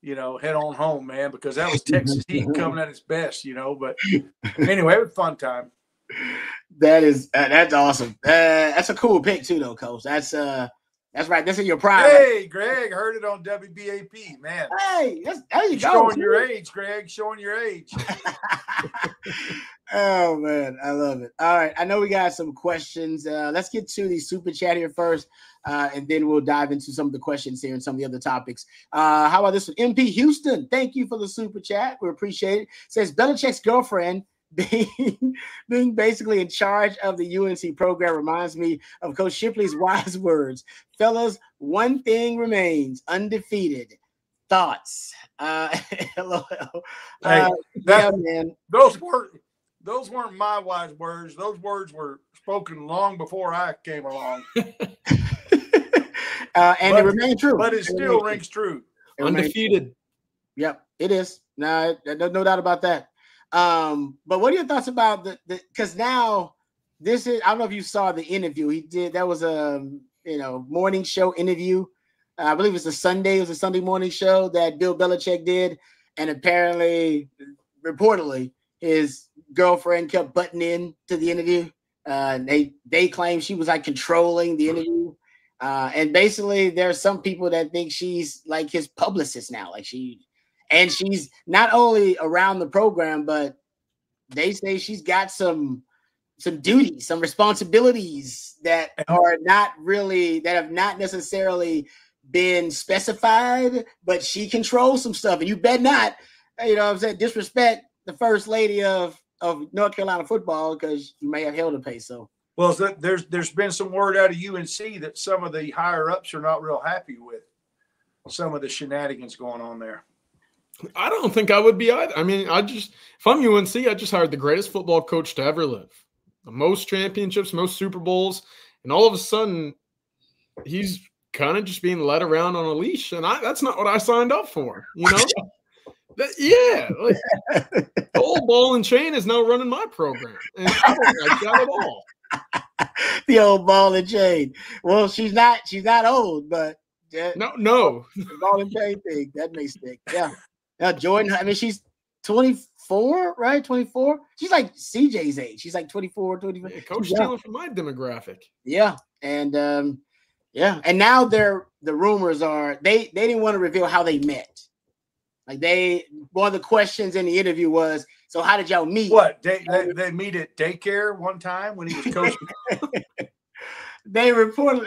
head on home, man, because that was Texas Heat coming at its best, But anyway, it was a fun time. That's awesome. That's a cool pick too, though, Coach. That's right. That's in your prime. Hey, Greg, heard it on WBAP, man. Hey, there you go. Showing your age, Greg. Showing your age. Oh man, I love it. All right, I know we got some questions. Let's get to the super chat here first, and then we'll dive into some of the questions here and some of the other topics. How about this one? MP Houston, thank you for the super chat. We appreciate it. Says Belichick's girlfriend being basically in charge of the UNC program reminds me of Coach Shipley's wise words. Fellas, one thing remains: undefeated. Thoughts? Hello. Man. Those weren't my wise words. Those words were spoken long before I came along. And it remains true. But it still rings true. Undefeated. Yep, it is. No doubt about that. But what are your thoughts about the because now this is, I don't know if you saw the interview he did. That was a morning show interview. I believe it was a Sunday morning show that Bill Belichick did. And apparently, reportedly, his girlfriend kept butting in to the interview. They claim she was like controlling the interview. And basically there's some people that think she's like his publicist now. And she's not only around the program, but they say she's got some duties, some responsibilities that have not necessarily been specified, but she controls some stuff. And you bet not, disrespect the first lady of North Carolina football because you may have hell to pay. So, well, there's been some word out of UNC that some of the higher ups are not real happy with some of the shenanigans going on there. I don't think I would be either. I mean, if I'm UNC, I just hired the greatest football coach to ever live, the most championships, most Super Bowls, and all of a sudden, he's kind of just being led around on a leash, and that's not what I signed up for. The old ball and chain is now running my program, and I don't like that at all. The old ball and chain. Well, she's not old, but no. The ball and chain thing that may stick. Yeah. Now Jordan, I mean, she's 24, right? 24. She's like CJ's age. She's like 24, 25. Yeah, Coach stealing from my demographic. Yeah, and and now the rumors are they didn't want to reveal how they met. Like one of the questions in the interview was, so how did y'all meet? What they meet at daycare one time when he was coaching.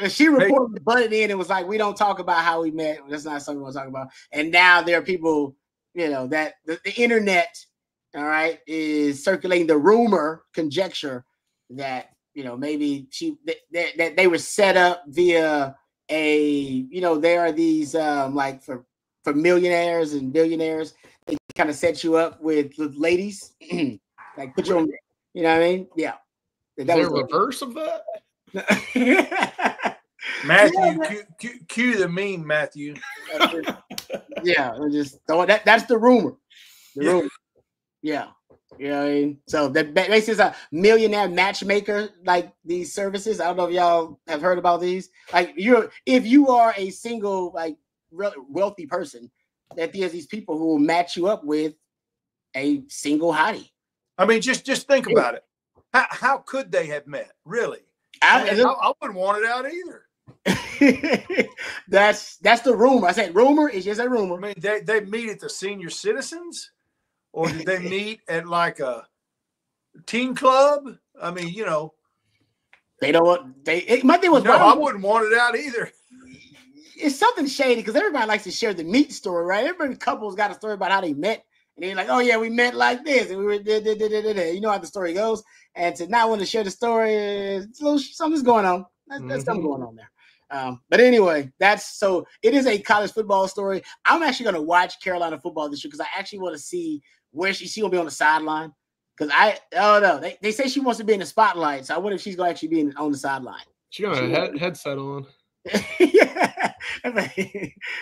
She reported butted in and was like, we don't talk about how we met. That's not something we want to talk about. And now there are people, that the internet, all right, is circulating the rumor, conjecture that, maybe that they were set up via there are these like for millionaires and billionaires, they kind of set you up with ladies, like put you on, you know what I mean? Yeah. Is there a reverse of that? Matthew, cue the meme, Matthew. Yeah, that's the rumor. Rumor. Yeah. You know what I mean? So that makes this a millionaire matchmaker, like these services. I don't know if y'all have heard about these. Like if you are a single, like wealthy person, that there's these people who will match you up with a single hottie. I mean, just think about it. How could they have met? Really? I wouldn't want it out either. That's the rumor. I said rumor is just a rumor. I mean, they meet at the senior citizens, or did they meet at like a teen club? I mean, they don't want my thing was I wouldn't want it out either. It's something shady because everybody likes to share the meet story, right? Every couple's got a story about how they met, and they're like, "Oh yeah, we met like this, and we were you know how the story goes." And to not want to share the story, something's going on. There's something going on there. But anyway, it is a college football story. I'm actually going to watch Carolina football this year because I actually want to see where she's going to be on the sideline. Because I don't know. They say she wants to be in the spotlight, so I wonder if she's going to actually be on the sideline. She got a headset on. Yeah,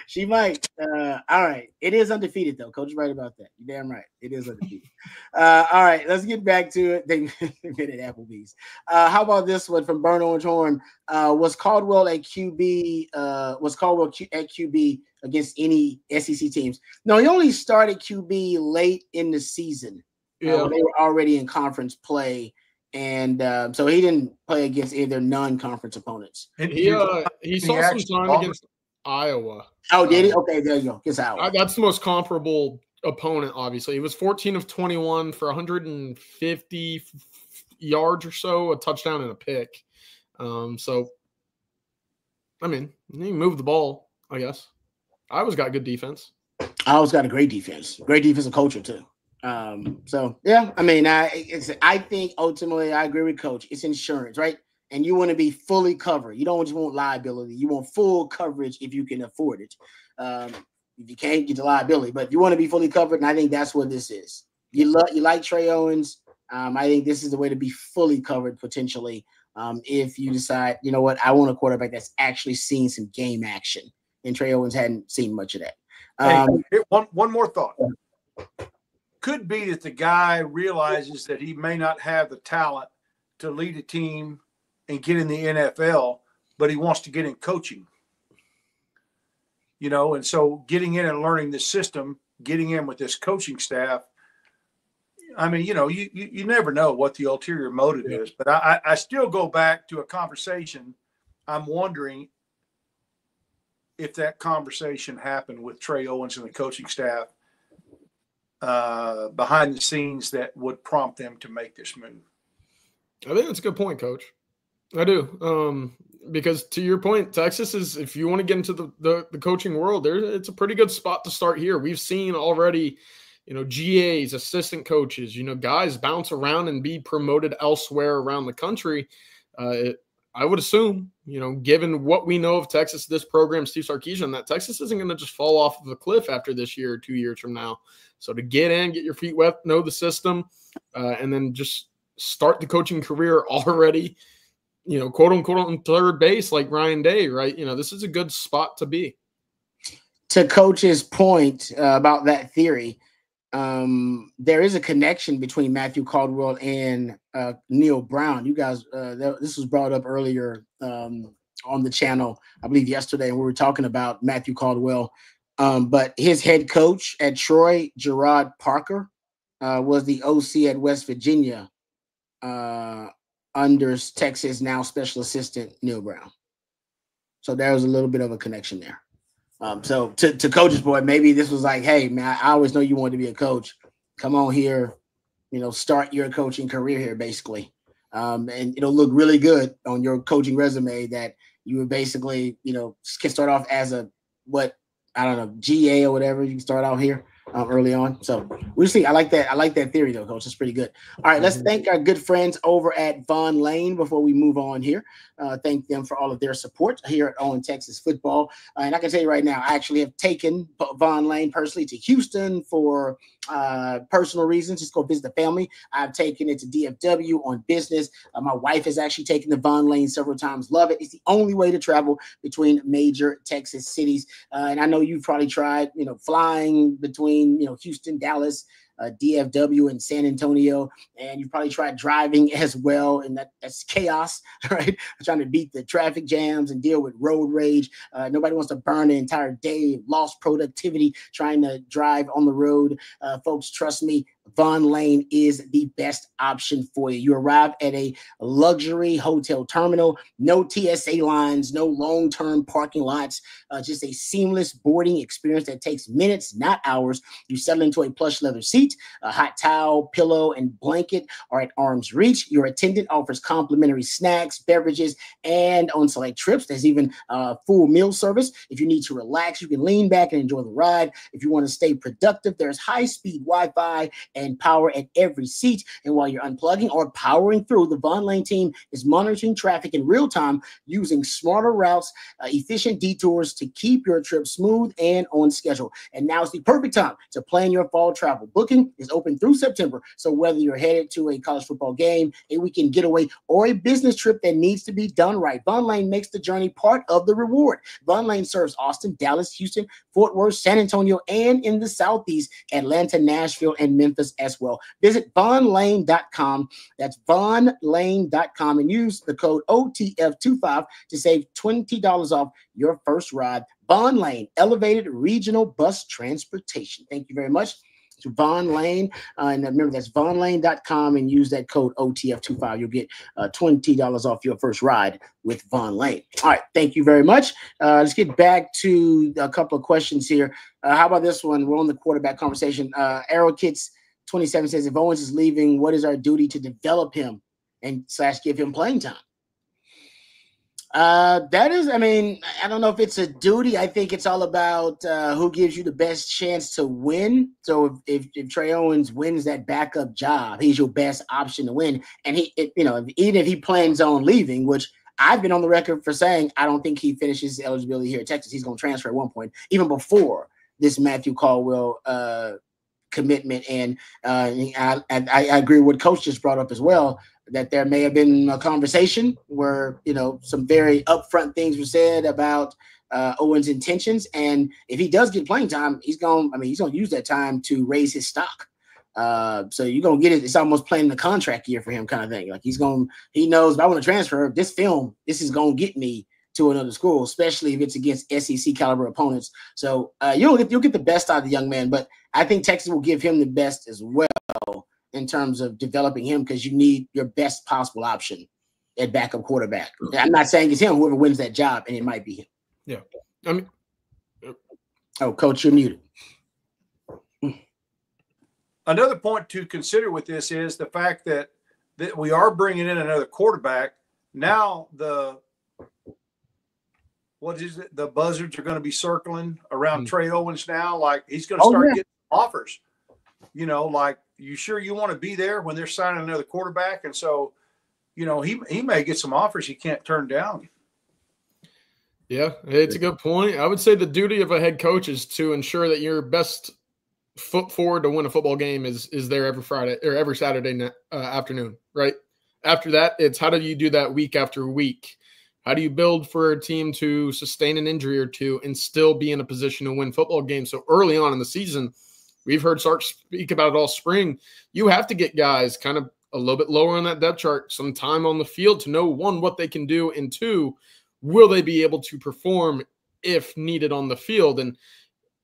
she might. All right, it is undefeated though. Coach is right about that. You're damn right. It is undefeated. All right, let's get back to it. They made it Applebee's. How about this one from Burn Orange Horn? Was Caldwell at QB? Was Caldwell at QB against any SEC teams? No, he only started QB late in the season. Yeah, they were already in conference play. And so he didn't play against either non-conference opponents. He saw some time against Iowa. Oh, did he? Okay, there you go. Against Iowa. That's the most comparable opponent, obviously. He was 14 of 21 for 150 yards or so, a touchdown and a pick. So, I mean, he moved the ball, I guess. Iowa's got good defense. Iowa's got a great defense. Great defensive culture, too. So yeah, I mean, I think ultimately I agree with Coach. It's insurance, right? And you want to be fully covered. You don't just want liability. You want full coverage if you can afford it. If you can't, get the liability, but you want to be fully covered. And I think that's what this is. You like Trey Owens. I think this is the way to be fully covered potentially. If you decide, you know what, I want a quarterback that's actually seen some game action, and Trey Owens hadn't seen much of that. One more thought. Could be that the guy realizes that he may not have the talent to lead a team and get in the NFL, but he wants to get in coaching. And so getting in and learning the system, getting in with this coaching staff. I mean, you never know what the ulterior motive is, but I still go back to a conversation. I'm wondering if that conversation happened with Trey Owens and the coaching staff behind the scenes that would prompt them to make this move. I think that's a good point, Coach. I do. Because to your point, Texas is, if you want to get into the coaching world, it's a pretty good spot to start here. We've seen already, GAs, assistant coaches, guys bounce around and be promoted elsewhere around the country. I would assume, given what we know of Texas, this program, Steve Sarkisian, that Texas isn't going to just fall off of a cliff after this year or 2 years from now. So to get in, get your feet wet, know the system, and then just start the coaching career already, quote unquote on third base like Ryan Day, right? This is a good spot to be. To Coach's point about that theory, there is a connection between Matthew Caldwell and Neil Brown. You guys, this was brought up earlier on the channel, I believe yesterday, and we were talking about Matthew Caldwell. But his head coach at Troy, Gerard Parker, was the OC at West Virginia under Texas now special assistant Neil Brown. So there was a little bit of a connection there. So to Coach's point, maybe this was like, hey, man, I always know you wanted to be a coach. Come on here, start your coaching career here, basically. And it'll look really good on your coaching resume that you would basically, can start off as GA or whatever. You can start out here early on. So we'll see. I like that theory though, Coach. It's pretty good. All right, let's thank our good friends over at Von Lane before we move on here. Thank them for all of their support here at On Texas Football. And I can tell you right now, I actually have taken Von Lane personally to Houston for personal reasons. Just go visit the family. I've taken it to DFW on business. My wife has actually taken the Von Lane several times. Love it. It's the only way to travel between major Texas cities. And I know you've probably tried, flying between, Houston, Dallas, DFW and San Antonio, and you probably tried driving as well, and that's chaos, right? Trying to beat the traffic jams and deal with road rage. Nobody wants to burn an entire day, lost productivity trying to drive on the road. Folks, trust me, Von Lane is the best option for you. You arrive at a luxury hotel terminal, no TSA lines, no long-term parking lots, just a seamless boarding experience that takes minutes, not hours. You settle into a plush leather seat, a hot towel, pillow, and blanket are at arm's reach. Your attendant offers complimentary snacks, beverages, and on select trips, there's even full meal service. If you need to relax, you can lean back and enjoy the ride. If you want to stay productive, there's high-speed Wi-Fi and power at every seat. And while you're unplugging or powering through, the Vaughn Lane team is monitoring traffic in real time using smarter routes, efficient detours to keep your trip smooth and on schedule. And now is the perfect time to plan your fall travel. Booking is open through September. So whether you're headed to a college football game, a weekend getaway, or a business trip that needs to be done right, Vaughn Lane makes the journey part of the reward. Vaughn Lane serves Austin, Dallas, Houston, Fort Worth, San Antonio, and in the Southeast, Atlanta, Nashville, and Memphis as well. Visit vaughnlane.com. That's vaughnlane.com and use the code OTF25 to save $20 off your first ride. Vaughn Lane, elevated regional bus transportation. Thank you very much to Vaughn Lane. And remember, that's vaughnlane.com and use that code OTF25. You'll get $20 off your first ride with Vaughn Lane. All right. Thank you very much. Let's get back to a couple of questions here. How about this one? We're on the quarterback conversation. Arrow Kids 27 says, if Owens is leaving, what is our duty to develop him and / give him playing time? That is, I mean, I don't know if it's a duty. I think it's all about who gives you the best chance to win. So if Trey Owens wins that backup job, he's your best option to win. And even if he plans on leaving, which I've been on the record for saying I don't think he finishes his eligibility here at Texas. He's going to transfer at one point, even before this Matthew Caldwell commitment. And I agree with what Coach just brought up as well, that there may have been a conversation where, some very upfront things were said about Owens' intentions. And if he does get playing time, he's going to use that time to raise his stock. So you're going to get it. It's almost playing the contract year for him kind of thing. Like he knows if I want to transfer this is going to get me to another school, especially if it's against SEC caliber opponents. So you'll get the best out of the young man, but I think Texas will give him the best as well in terms of developing him, because you need your best possible option at backup quarterback. I'm not saying it's him, whoever wins that job, and it might be him. Yeah. Oh, Coach, you're muted. Another point to consider with this is the fact that we are bringing in another quarterback. Now the buzzards are going to be circling around Trey Owens now. Like he's going to start getting offers, like, you sure you want to be there when they're signing another quarterback? And so, he may get some offers he can't turn down. Yeah, it's a good point. I would say the duty of a head coach is to ensure that your best foot forward to win a football game is there every Friday or every Saturday afternoon, right? After that, it's how do you do that week after week? How do you build for a team to sustain an injury or two and still be in a position to win football games? So early on in the season, we've heard Sark speak about it all spring. You have to get guys kind of a little bit lower on that depth chart, some time on the field to know, one, what they can do, and two, will they be able to perform if needed on the field? And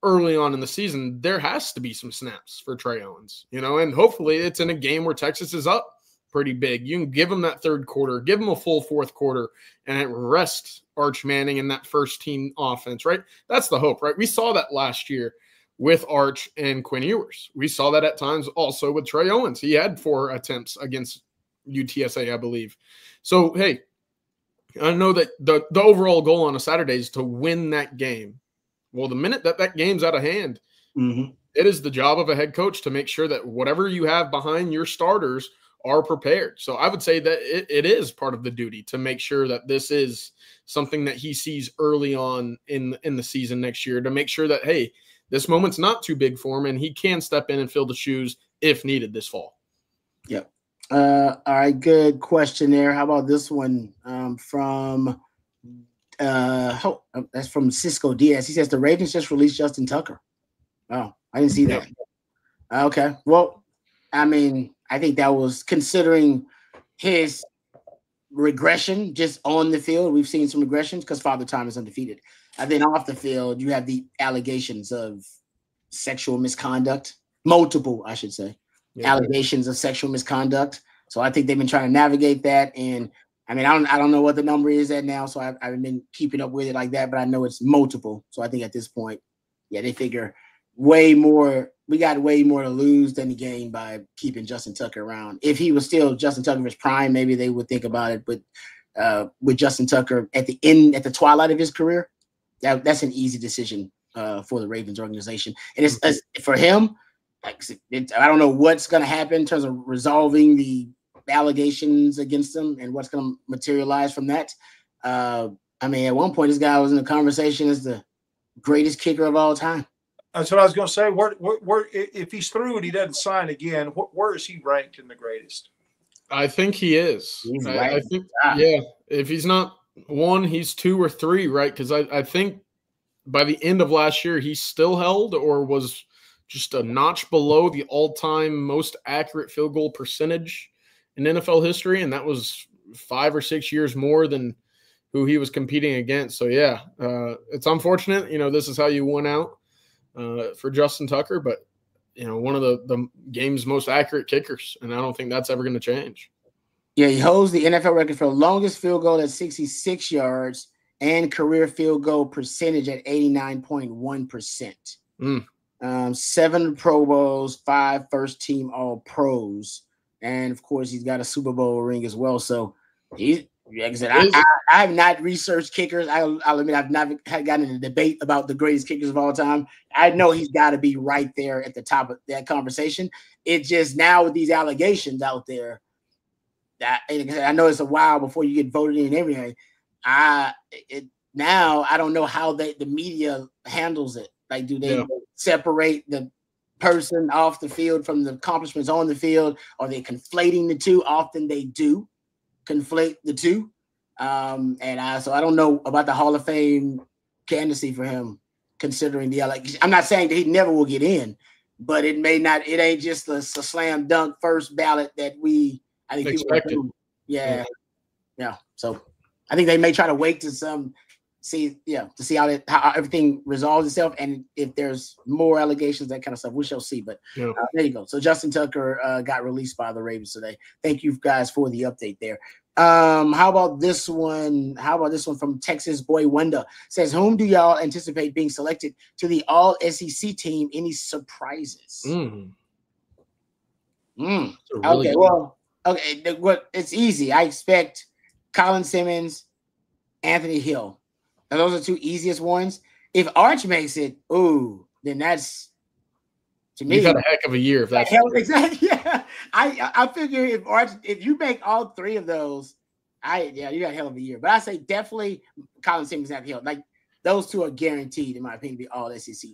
early on in the season, there has to be some snaps for Trey Owens, and hopefully it's in a game where Texas is up pretty big. You can give him that third quarter, give him a full fourth quarter, and rest Arch Manning in that first team offense, right? That's the hope, right? We saw that last year with Arch and Quinn Ewers. We saw that at times also with Trey Owens. He had 4 attempts against UTSA, I believe. So, hey, I know that the overall goal on a Saturday is to win that game. Well, the minute that game's out of hand, it is the job of a head coach to make sure that whatever you have behind your starters are prepared. So I would say that it is part of the duty to make sure that this is something that he sees early on in the season next year, to make sure that, hey, this moment's not too big for him and he can step in and fill the shoes if needed this fall. Yep. All right, good question there. How about this one from that's from Cisco Diaz. He says the Ravens just released Justin Tucker. Oh, I didn't see that. Okay. Well, I think that was considering his regression just on the field. We've seen some regressions because Father Time is undefeated. And then off the field, you have the allegations of sexual misconduct, multiple, I should say, allegations of sexual misconduct. So I think they've been trying to navigate that. And I don't know what the number is at now, so I haven't been keeping up with it like that, but I know it's multiple. So I think at this point, they figure way more. We got way more to lose than to gain by keeping Justin Tucker around. If he was still Justin Tucker in his prime, maybe they would think about it. But with Justin Tucker at the twilight of his career, that's an easy decision for the Ravens organization. And it's for him, I don't know what's going to happen in terms of resolving the allegations against him and what's going to materialize from that. I mean, at one point, this guy was in the conversation as the greatest kicker of all time. That's what I was going to say. Where, if he's through and he doesn't sign again, where is he ranked in the greatest? I think he is. I think, yeah. If he's not 1, he's 2 or 3, right? Because I think by the end of last year, he still held or was just a notch below the all-time most accurate field goal percentage in NFL history, and that was 5 or 6 years more than who he was competing against. So, yeah, it's unfortunate. This is how you won out for Justin Tucker, but, one of the game's most accurate kickers, and I don't think that's ever going to change. Yeah, he holds the NFL record for the longest field goal at 66 yards and career field goal percentage at 89.1%. 7 Pro Bowls, 5 first-team All-Pros, and, of course, he's got a Super Bowl ring as well. So, like I said, I have not researched kickers. I'll admit I've not gotten in a debate about the greatest kickers of all time. I know he's got to be right there at the top of that conversation. It's just now with these allegations out there, that I know it's a while before you get voted in and everything. Now I don't know how the media handles it. Like, do they separate the person off the field from the accomplishments on the field? Are they conflating the two? Often they do conflate the two. So I don't know about the Hall of Fame candidacy for him, considering the I'm not saying that he never will get in, but it ain't just a slam dunk first ballot that I think expected. Yeah. So I think they may try to wait to see how everything resolves itself, and if there's more allegations, that kind of stuff, we shall see. But there you go. So Justin Tucker got released by the Ravens today. Thank you guys for the update there. How about this one? From Texas Boy Wenda? Says, whom do y'all anticipate being selected to the All SEC team? Any surprises? Okay, it's easy. I expect Colin Simmons, Anthony Hill. And those are 2 easiest ones. If Arch makes it, then that's, to me, you've had a heck of a year. If that's exactly, yeah. I figure if you make all 3 of those, you got a hell of a year. But I say definitely Colin Simmons, Anthony Hill. Like, those 2 are guaranteed, in my opinion, to be All SEC.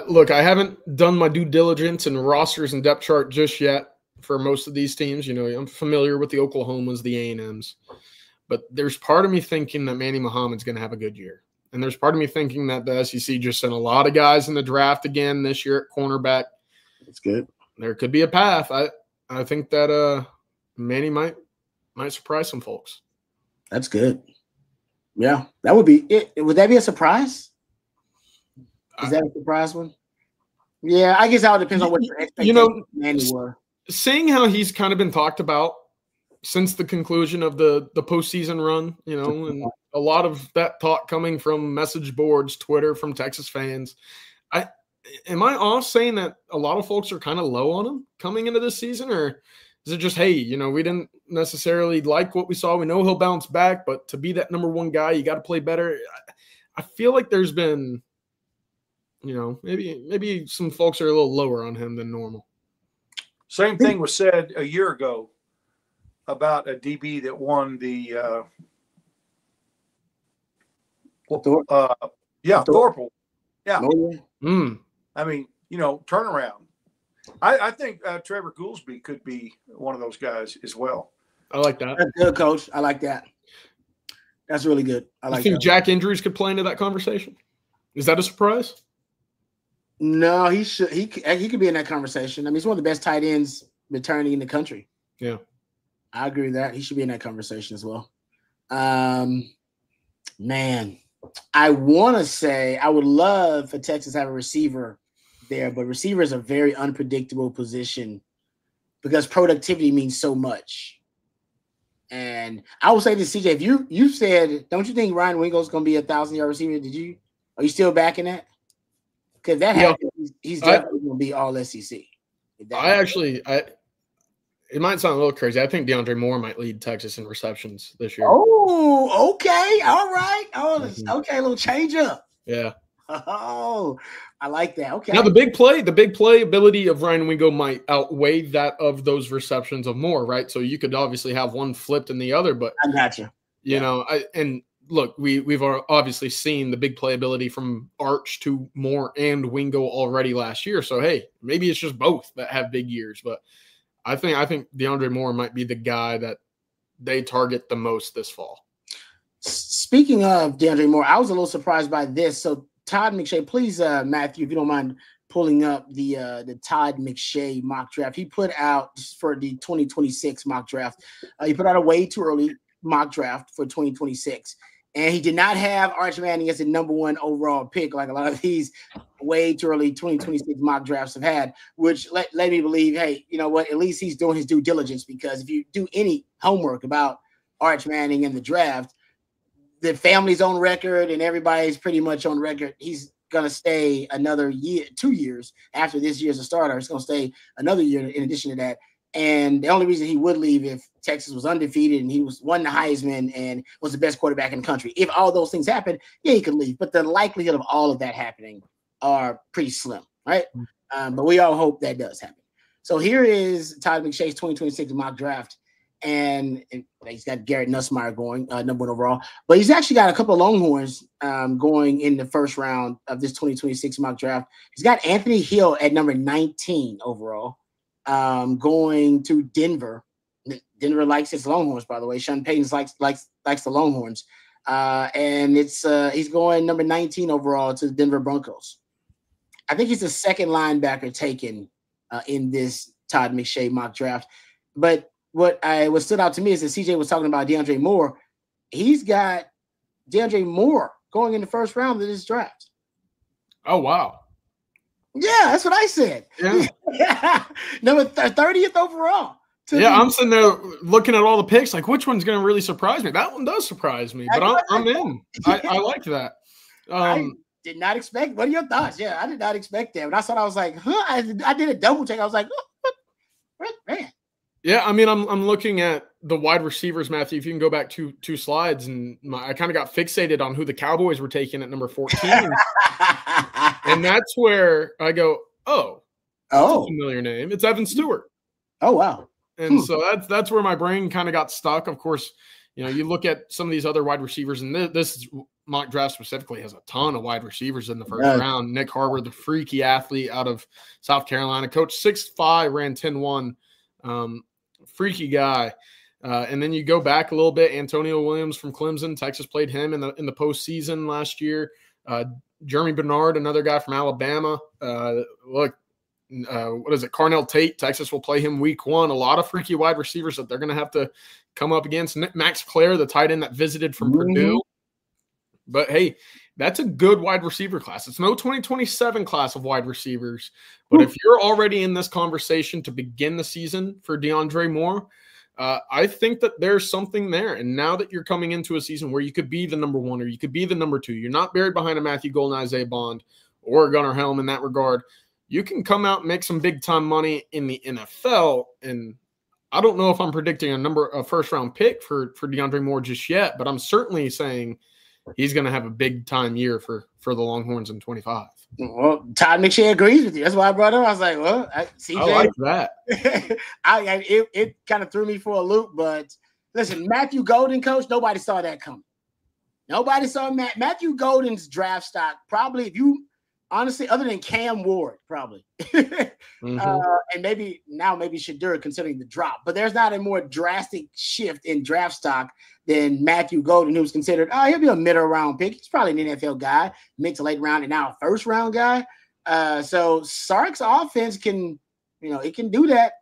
Look, I haven't done my due diligence in rosters and depth chart just yet for most of these teams. I'm familiar with the Oklahomas, the A&Ms. But there's part of me thinking that Manny Muhammad's going to have a good year. And there's part of me thinking that the SEC just sent a lot of guys in the draft again this year at cornerback. That's good. There could be a path. I think that Manny might surprise some folks. That's good. Yeah, that would be it. Would that be a surprise? Is that a surprise one? Yeah, I guess it all depends on what your expectations Manny were. Seeing how he's kind of been talked about since the conclusion of the postseason run, and a lot of that talk coming from message boards, Twitter, from Texas fans. Am I off saying that a lot of folks are kind of low on him coming into this season, or is it just, hey, we didn't necessarily like what we saw. We know he'll bounce back, but to be that number 1 guy, you got to play better. I feel like there's been, maybe some folks are a little lower on him than normal. Same thing was said a year ago about a DB that won the Thorpe. Yeah. I mean, turnaround. I think Trevor Goolsby could be one of those guys as well. I like that. That's good, Coach. I like that. That's really good. I like that. You think Jack Andrews could play into that conversation? Is that a surprise? No, he should. He could be in that conversation. I mean, he's one of the best tight ends returning in the country. Yeah. I agree with that. He should be in that conversation as well. Man, I want to say I would love for Texas to have a receiver there, but receiver is a very unpredictable position because productivity means so much. And I will say this, CJ, if you said, don't you think Ryan Wingo's going to be a 1,000-yard receiver? Are you still backing that? Because that happens, he's definitely going to be All SEC. It might sound a little crazy. I think DeAndre Moore might lead Texas in receptions this year. Oh, okay. All right. Oh, okay. A little change up. Yeah. Oh, I like that. Okay. Now the big play ability of Ryan Wingo might outweigh that of those receptions of Moore, right? So you could obviously have one flipped in the other, but I got you. You know, and look, we've obviously seen the big playability from Arch to Moore and Wingo already last year. So hey, maybe it's just both that have big years. But I think DeAndre Moore might be the guy that they target the most this fall. Speaking of DeAndre Moore, I was a little surprised by this. So Todd McShay, please, Matthew, if you don't mind pulling up the Todd McShay mock draft. He put out for the 2026 mock draft. He put out a way too early mock draft for 2026. And he did not have Arch Manning as the number one overall pick, like a lot of these way too early 2026 mock drafts have had, which let me believe, hey, you know what, at least he's doing his due diligence, because if you do any homework about Arch Manning in the draft, the family's on record and everybody's pretty much on record. He's going to stay another year, 2 years after this year's a starter. He's going to stay another year in addition to that. And the only reason he would leave if Texas was undefeated and he won the Heisman and was the best quarterback in the country. If all those things happen, yeah, he could leave. But the likelihood of all of that happening are pretty slim, right? But we all hope that does happen. So here is Todd McShay's 2026 mock draft. And he's got Garrett Nussmeier going number one overall. But he's actually got a couple of Longhorns going in the first round of this 2026 mock draft. He's got Anthony Hill at number 19 overall. Going to Denver. Denver likes its Longhorns, by the way. Sean Payton likes the Longhorns. And he's going number 19 overall to the Denver Broncos. I think he's the second linebacker taken in this Todd McShay mock draft. But what stood out to me is that CJ was talking about DeAndre Moore. He's got DeAndre Moore going in the first round of this draft. Oh, wow. Yeah, that's what I said. Yeah. Number 30th overall. I'm sitting there looking at all the picks, like which one's going to really surprise me. That one does surprise me, but I'm in. I like that. I did not expect. What are your thoughts? Yeah, I did not expect that. When I saw it, I was like, huh? I did a double check. I was like, oh, what? Man. Yeah, I mean, I'm looking at the wide receivers, Matthew. If you can go back two slides, and I kind of got fixated on who the Cowboys were taking at number 14. And that's where I go, that's a familiar name. It's Evan Stewart. Oh, wow. And so that's where my brain kind of got stuck. Of course, you know, you look at some of these other wide receivers, and this mock draft specifically has a ton of wide receivers in the first round. Nick Harbour, the freaky athlete out of South Carolina, coach 6'5", ran 10.1, freaky guy. And then you go back a little bit, Antonio Williams from Clemson. Texas played him in the postseason last year. Jeremy Bernard, another guy from Alabama. What is it? Carnell Tate. Texas will play him week 1. A lot of freaky wide receivers that they're going to have to come up against. Max Clare, the tight end that visited from Purdue. But hey, that's a good wide receiver class. It's no 2027 class of wide receivers. But if you're already in this conversation to begin the season for DeAndre Moore, I think that there's something there. And now that you're coming into a season where you could be the number 1 or you could be the number 2, you're not buried behind a Matthew Golden, Isaiah Bond, or a Gunnar Helm in that regard. You can come out and make some big-time money in the NFL. And I don't know if I'm predicting a first-round pick for DeAndre Moore just yet, but I'm certainly saying he's going to have a big-time year for the Longhorns in 25. Well, Todd McShay agrees with you. That's why I brought up. I was like, well, CJ. I like that. It kind of threw me for a loop, but listen, Matthew Golden, coach, nobody saw that coming. Nobody saw Matthew Golden's draft stock. Probably, if you honestly, other than Cam Ward, probably. And maybe Shadur, considering the drop. But there's not a more drastic shift in draft stock than Matthew Golden, who's considered, he'll be a middle-round pick. He's probably an NFL guy, mid to late round, and now a first-round guy. So Sark's offense can, it can do that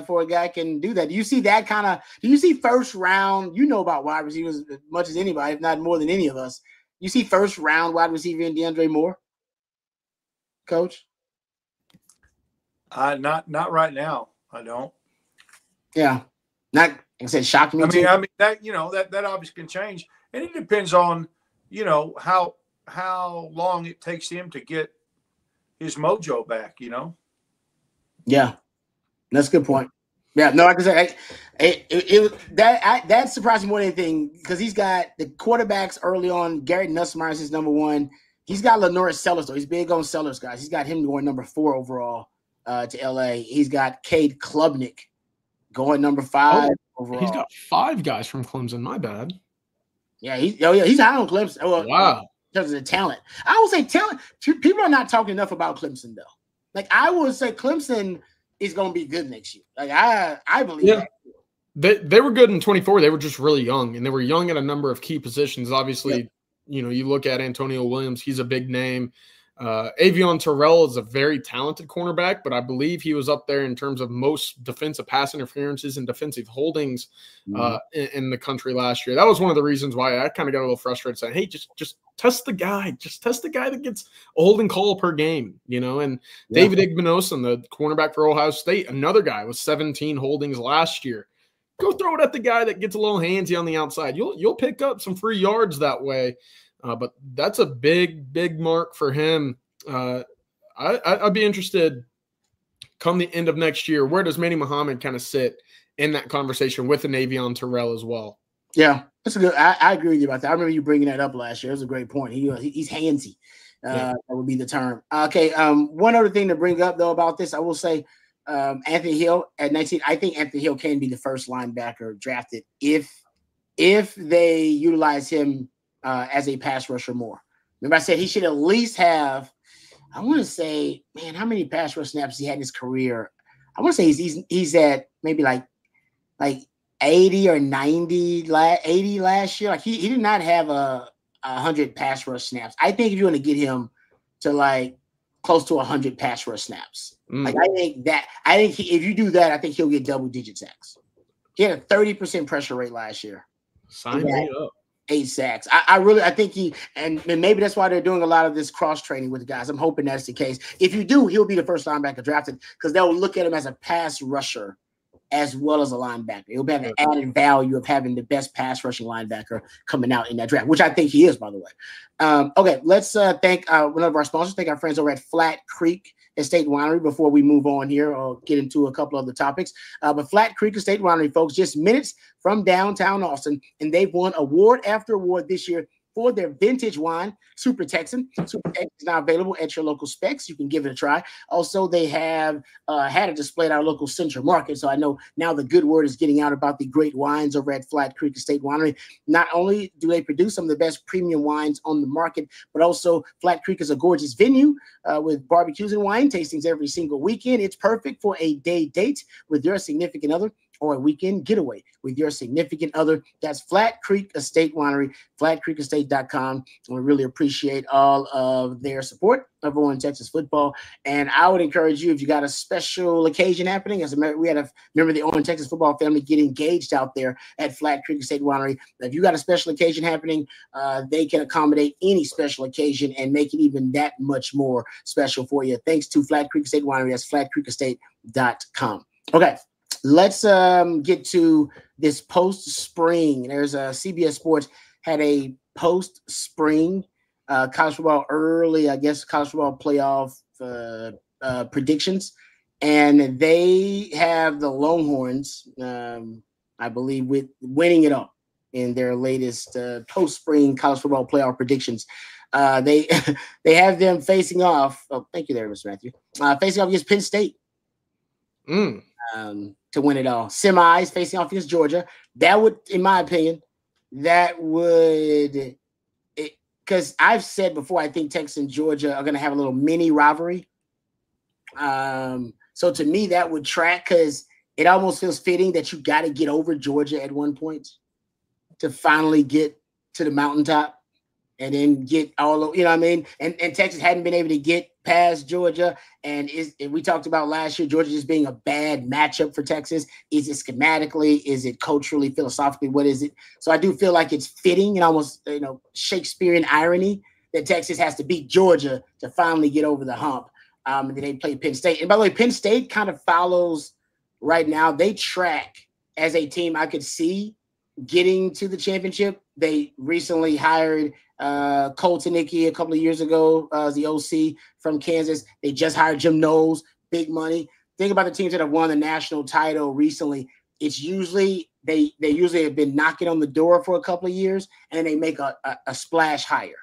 for a guy can do that. Do you see that do you see first-round, about wide receivers as much as anybody, if not more than any of us. You see first-round wide receiver in DeAndre Moore? Coach? Not right now. I don't. Yeah. Not, like I said, shocked me. I mean that that obviously can change, and it depends on how long it takes him to get his mojo back. Yeah, that's a good point. Yeah, no, like I said, that surprised me more than anything because he's got the quarterbacks early on. Garrett Nussmeier is his number 1. He's got Lenore Sellers, though. He's big on Sellers, guys. He's got him going number 4 overall to LA. He's got Cade Klubnik going number 5 overall. He's got 5 guys from Clemson. My bad. Yeah, he's high on Clemson. Wow. In terms of the talent. I would say talent. People are not talking enough about Clemson, though. Like, I would say Clemson is going to be good next year. Like, I believe that. They were good in 24. They were just really young, and they were young at a number of key positions. Obviously, you look at Antonio Williams, he's a big name. Avion Terrell is a very talented cornerback, but I believe he was up there in terms of most defensive pass interferences and defensive holdings in the country last year. That was one of the reasons why I kind of got a little frustrated saying, hey, just test the guy. Just test the guy that gets a holding call per game, and David Igbinosun, the cornerback for Ohio State, another guy with 17 holdings last year. Go throw it at the guy that gets a little handsy on the outside. You'll pick up some free yards that way. But that's a big mark for him. I'd be interested come the end of next year. Where does Manny Muhammad kind of sit in that conversation with an Avion Terrell as well? Yeah, that's a good. I agree with you about that. I remember you bringing that up last year. It was a great point. He's handsy. That would be the term. Okay. One other thing to bring up though about this, I will say, Anthony Hill at 19. I think Anthony Hill can be the first linebacker drafted if they utilize him as a pass rusher more. Remember I said he should at least have, I want to say, man, how many pass rush snaps he had in his career? I want to say he's at maybe like 80 or 90, 80 last year. Like he did not have 100 pass rush snaps. I think if you want to get him to like close to 100 pass rush snaps, like I think if you do that, I think he'll get double digit sacks. He had a 30% pressure rate last year. Sign me up. 8 sacks. I think he, and maybe that's why they're doing a lot of this cross training with the guys. I'm hoping that's the case. If you do, he'll be the first linebacker drafted because they'll look at him as a pass rusher as well as a linebacker. He'll have an added value of having the best pass rushing linebacker coming out in that draft, which I think he is, by the way. Okay, let's thank one of our sponsors. Thank our friends over at Flat Creek Estate Winery before we move on here or get into a couple other topics. But Flat Creek Estate Winery, folks, just minutes from downtown Austin, and they've won award after award this year for their vintage wine, Super Texan. Super Texan is now available at your local Specs. You can give it a try. Also, they have had a display at our local Central Market, so I know now the good word is getting out about the great wines over at Flat Creek Estate Winery. Not only do they produce some of the best premium wines on the market, but also Flat Creek is a gorgeous venue with barbecues and wine tastings every single weekend. It's perfect for a day date with your significant other or a weekend getaway with your significant other. That's Flat Creek Estate Winery, flatcreekestate.com. We really appreciate all of their support of On Texas football. And I would encourage you, if you got a special occasion happening, we had a member of the On Texas football family get engaged out there at Flat Creek Estate Winery. If you got a special occasion happening, they can accommodate any special occasion and make it even that much more special for you. Thanks to Flat Creek Estate Winery. That's flatcreekestate.com. Okay. Let's get to this post-spring. There's a CBS Sports had a post-spring college football college football playoff predictions, and they have the Longhorns, I believe, with winning it all in their latest post-spring college football playoff predictions. They have them facing off. Oh, thank you there, Mr. Matthew. Facing off against Penn State. To win it all. Semis facing off against Georgia. That would, in my opinion, because I've said before, I think Texas and Georgia are going to have a little mini rivalry. So to me, that would track because it almost feels fitting that you got to get over Georgia at one point to finally get to the mountaintop and then get all, you know what I mean? And Texas hadn't been able to get past Georgia. And we talked about last year, Georgia just being a bad matchup for Texas. Is it schematically? Is it culturally, philosophically? What is it? So I do feel like it's fitting and almost, Shakespearean irony that Texas has to beat Georgia to finally get over the hump. And then they play Penn State. And by the way, Penn State kind of follows right now. They track as a team I could see getting to the championship. They recently hired Colton Nickey a couple of years ago as the OC from Kansas. They just hired Jim Knowles, big money. Think about the teams that have won the national title recently. It's usually they usually have been knocking on the door for a couple of years and they make a splash hire.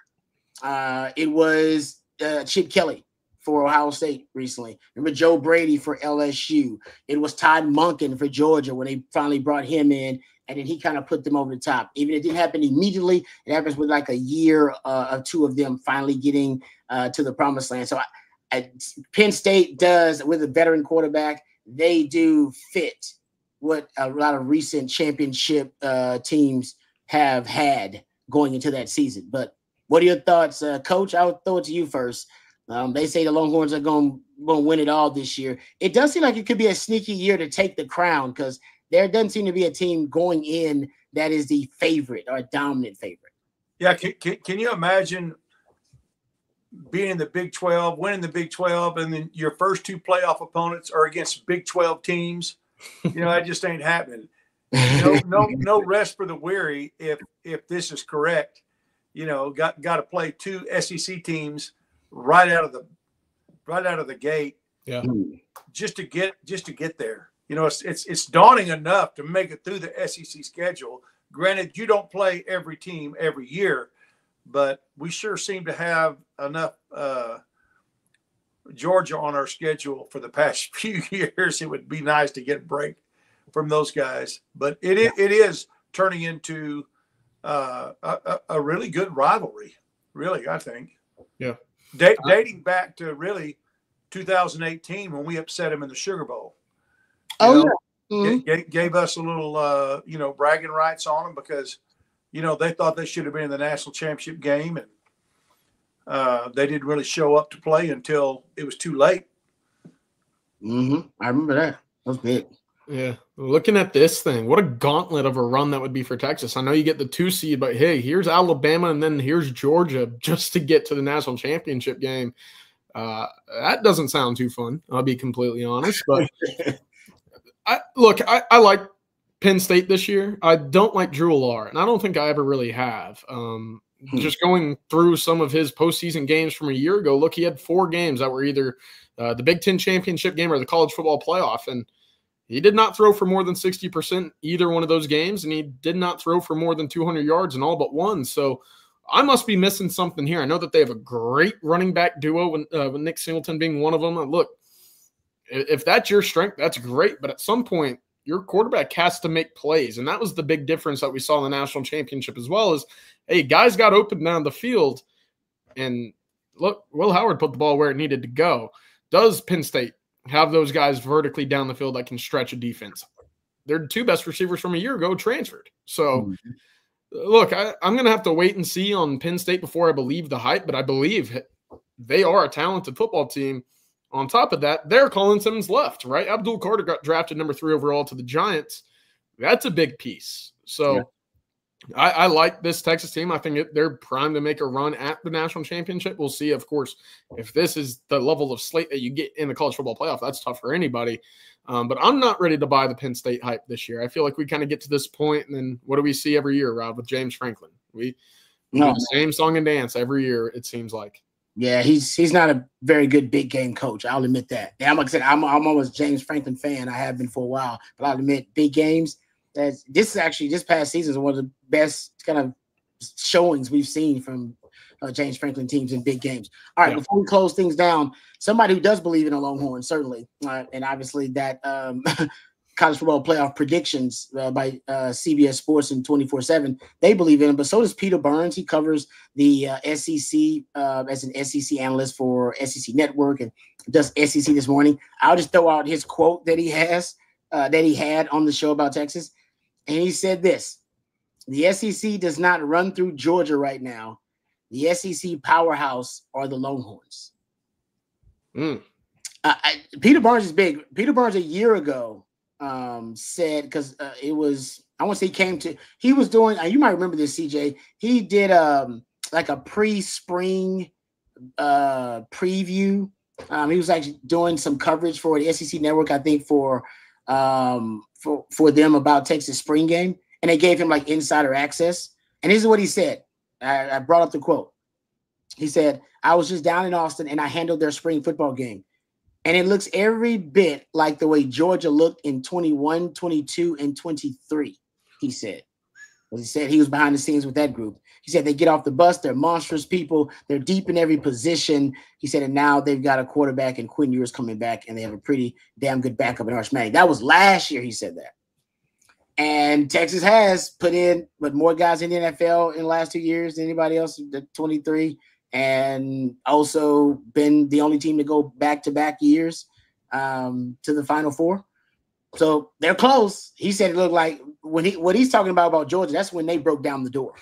It was Chip Kelly for Ohio State recently. Remember Joe Brady for LSU. It was Todd Monken for Georgia when they finally brought him in, and then he kind of put them over the top. Even if it didn't happen immediately, it happens with like a year of two of them finally getting to the promised land. So Penn State does, with a veteran quarterback, they do fit what a lot of recent championship teams have had going into that season. But what are your thoughts, Coach? I'll throw it to you first. They say the Longhorns are going to win it all this year. It does seem like it could be a sneaky year to take the crown because there doesn't seem to be a team going in that is the favorite or dominant favorite. Yeah, can you imagine being in the Big 12, winning the Big 12, and then your first two playoff opponents are against Big 12 teams? That just ain't happening. No rest for the weary if this is correct. Got to play two SEC teams right out of the gate. Yeah. Just to get there. It's daunting enough to make it through the SEC schedule. Granted, you don't play every team every year, but we sure seem to have enough Georgia on our schedule for the past few years. It would be nice to get a break from those guys, but it is turning into a really good rivalry, really, I think. Yeah. Dating back to really 2018 when we upset them in the Sugar Bowl. Gave us a little, bragging rights on them because, they thought they should have been in the national championship game, and they didn't really show up to play until it was too late. I remember that. That was big. Yeah. Looking at this thing, what a gauntlet of a run that would be for Texas. I know you get the 2 seed, but hey, here's Alabama and then here's Georgia just to get to the national championship game. That doesn't sound too fun. I'll be completely honest, but I like Penn State this year. I don't like Drew Lohr, and I don't think I ever really have. Just going through some of his postseason games from a year ago, look, he had 4 games that were either the Big Ten championship game or the college football playoff, and he did not throw for more than 60% either one of those games, and he did not throw for more than 200 yards in all but one. So I must be missing something here. I know that they have a great running back duo, with Nick Singleton being one of them. Look, if that's your strength, that's great. But at some point, your quarterback has to make plays. And that was the big difference that we saw in the national championship as well is, hey, guys got open down the field. And look, Will Howard put the ball where it needed to go. Does Penn State have those guys vertically down the field that can stretch a defense? Their 2 best receivers from a year ago transferred. So, look, I'm going to have to wait and see on Penn State before I believe the hype, but I believe they are a talented football team. On top of that, they're Colin Simmons left, right? Abdul Carter got drafted number 3 overall to the Giants. That's a big piece. So I like this Texas team. I think they're primed to make a run at the national championship. We'll see, of course, if this is the level of slate that you get in the college football playoff. That's tough for anybody. But I'm not ready to buy the Penn State hype this year. I feel like we kind of get to this point, and then what do we see every year, Rob, with James Franklin? We do the same song and dance every year, it seems like. Yeah, he's not a very good big game coach. I'll admit that. And like I said, I'm almost a James Franklin fan. I have been for a while, but I'll admit big games. This past season is one of the best kind of showings we've seen from James Franklin teams in big games. All right, before we close things down, somebody who does believe in the Longhorns, certainly, and obviously that college football playoff predictions by CBS Sports and 24/7, they believe in him, but so does Peter Burns. He covers the SEC as an SEC analyst for SEC Network and does SEC This Morning. I'll just throw out his quote that he had on the show about Texas. And he said this: the SEC does not run through Georgia right now. The SEC powerhouse are the Longhorns. Peter Burns is big. Peter Burns a year ago said, because it was, I want to say he was doing, you might remember this, CJ. He did like a pre-spring preview. He was actually doing some coverage for the SEC Network, I think, for them about Texas spring game, and they gave him like insider access. And this is what he said. I brought up the quote. He said, "I was just down in Austin and I handled their spring football game. And it looks every bit like the way Georgia looked in 21, 22, and 23, he said. He said he was behind the scenes with that group. He said they get off the bus. They're monstrous people. They're deep in every position. He said, and now they've got a quarterback and Quinn Ewers coming back, and they have a pretty damn good backup in Arch Manning. That was last year he said that. And Texas has put in more guys in the NFL in the last 2 years than anybody else, the 23, and also been the only team to go back-to-back years to the Final Four. So they're close. He said it looked like what he's talking about Georgia, that's when they broke down the door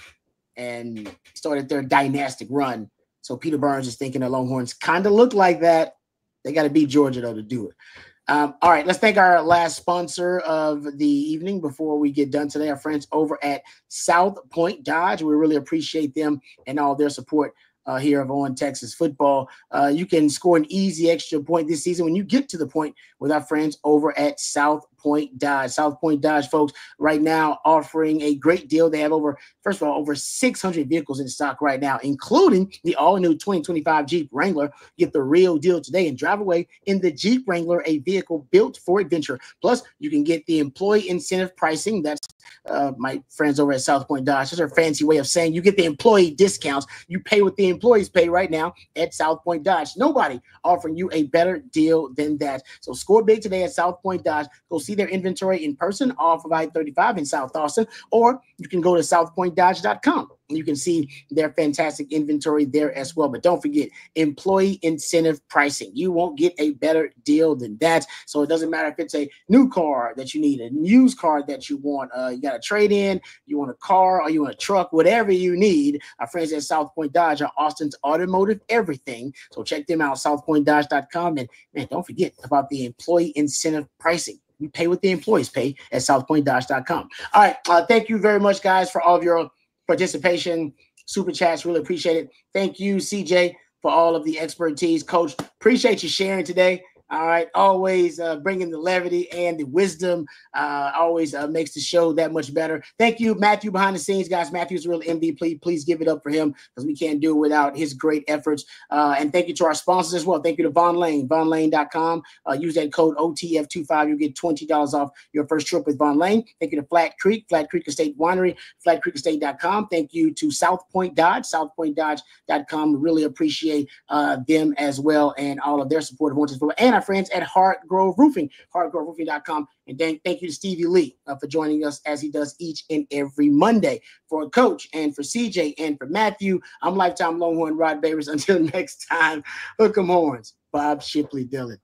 and started their dynastic run. So Peter Burns is thinking the Longhorns kind of look like that. They got to beat Georgia, though, to do it. All right, let's thank our last sponsor of the evening before we get done today, our friends over at South Point Dodge. We really appreciate them and all their support here of On Texas Football. You can score an easy extra point this season when you get to the point with our friends over at South Point Dodge. South Point Dodge, folks, right now offering a great deal. They have over 600 vehicles in stock right now, including the all-new 2025 Jeep Wrangler. Get the real deal today and drive away in the Jeep Wrangler, a vehicle built for adventure. Plus, you can get the employee incentive pricing. That's my friends over at South Point Dodge. That's our fancy way of saying you get the employee discounts. You pay what the employees pay right now at South Point Dodge. Nobody offering you a better deal than that. So score big today at South Point Dodge. Go see their inventory in person off of I-35 in South Austin, or you can go to southpointdodge.com. You can see their fantastic inventory there as well. But don't forget, employee incentive pricing. You won't get a better deal than that. So it doesn't matter if it's a new car that you need, a used car that you want, you got a trade-in, you want a car, or you want a truck, whatever you need. Our friends at South Point Dodge are Austin's automotive everything. So check them out, southpointdodge.com. And man, don't forget about the employee incentive pricing. You pay what the employees pay at southpointdodge.com. All right. Thank you very much, guys, for all of your participation, super chats. Really appreciate it. Thank you, CJ, for all of the expertise. Coach, appreciate you sharing today. All right. Always bringing the levity and the wisdom. Always makes the show that much better. Thank you, Matthew, behind the scenes, guys. Matthew's a real MVP. Please give it up for him because we can't do it without his great efforts. And thank you to our sponsors as well. Thank you to Von Lane, vonlane.com. Use that code OTF25. You'll get $20 off your first trip with Von Lane. Thank you to Flat Creek Estate Winery, flatcreekestate.com. Thank you to South Point Dodge, southpointdodge.com. We really appreciate them as well and all of their support of One Football. And our friends at Hartgrove Roofing, hartgroveroofing.com. And thank you to Stevie Lee for joining us as he does each and every Monday. For Coach and for CJ and for Matthew, I'm lifetime Longhorn Rod Babers. Until next time, hook 'em horns. Bob Shipley Dillon.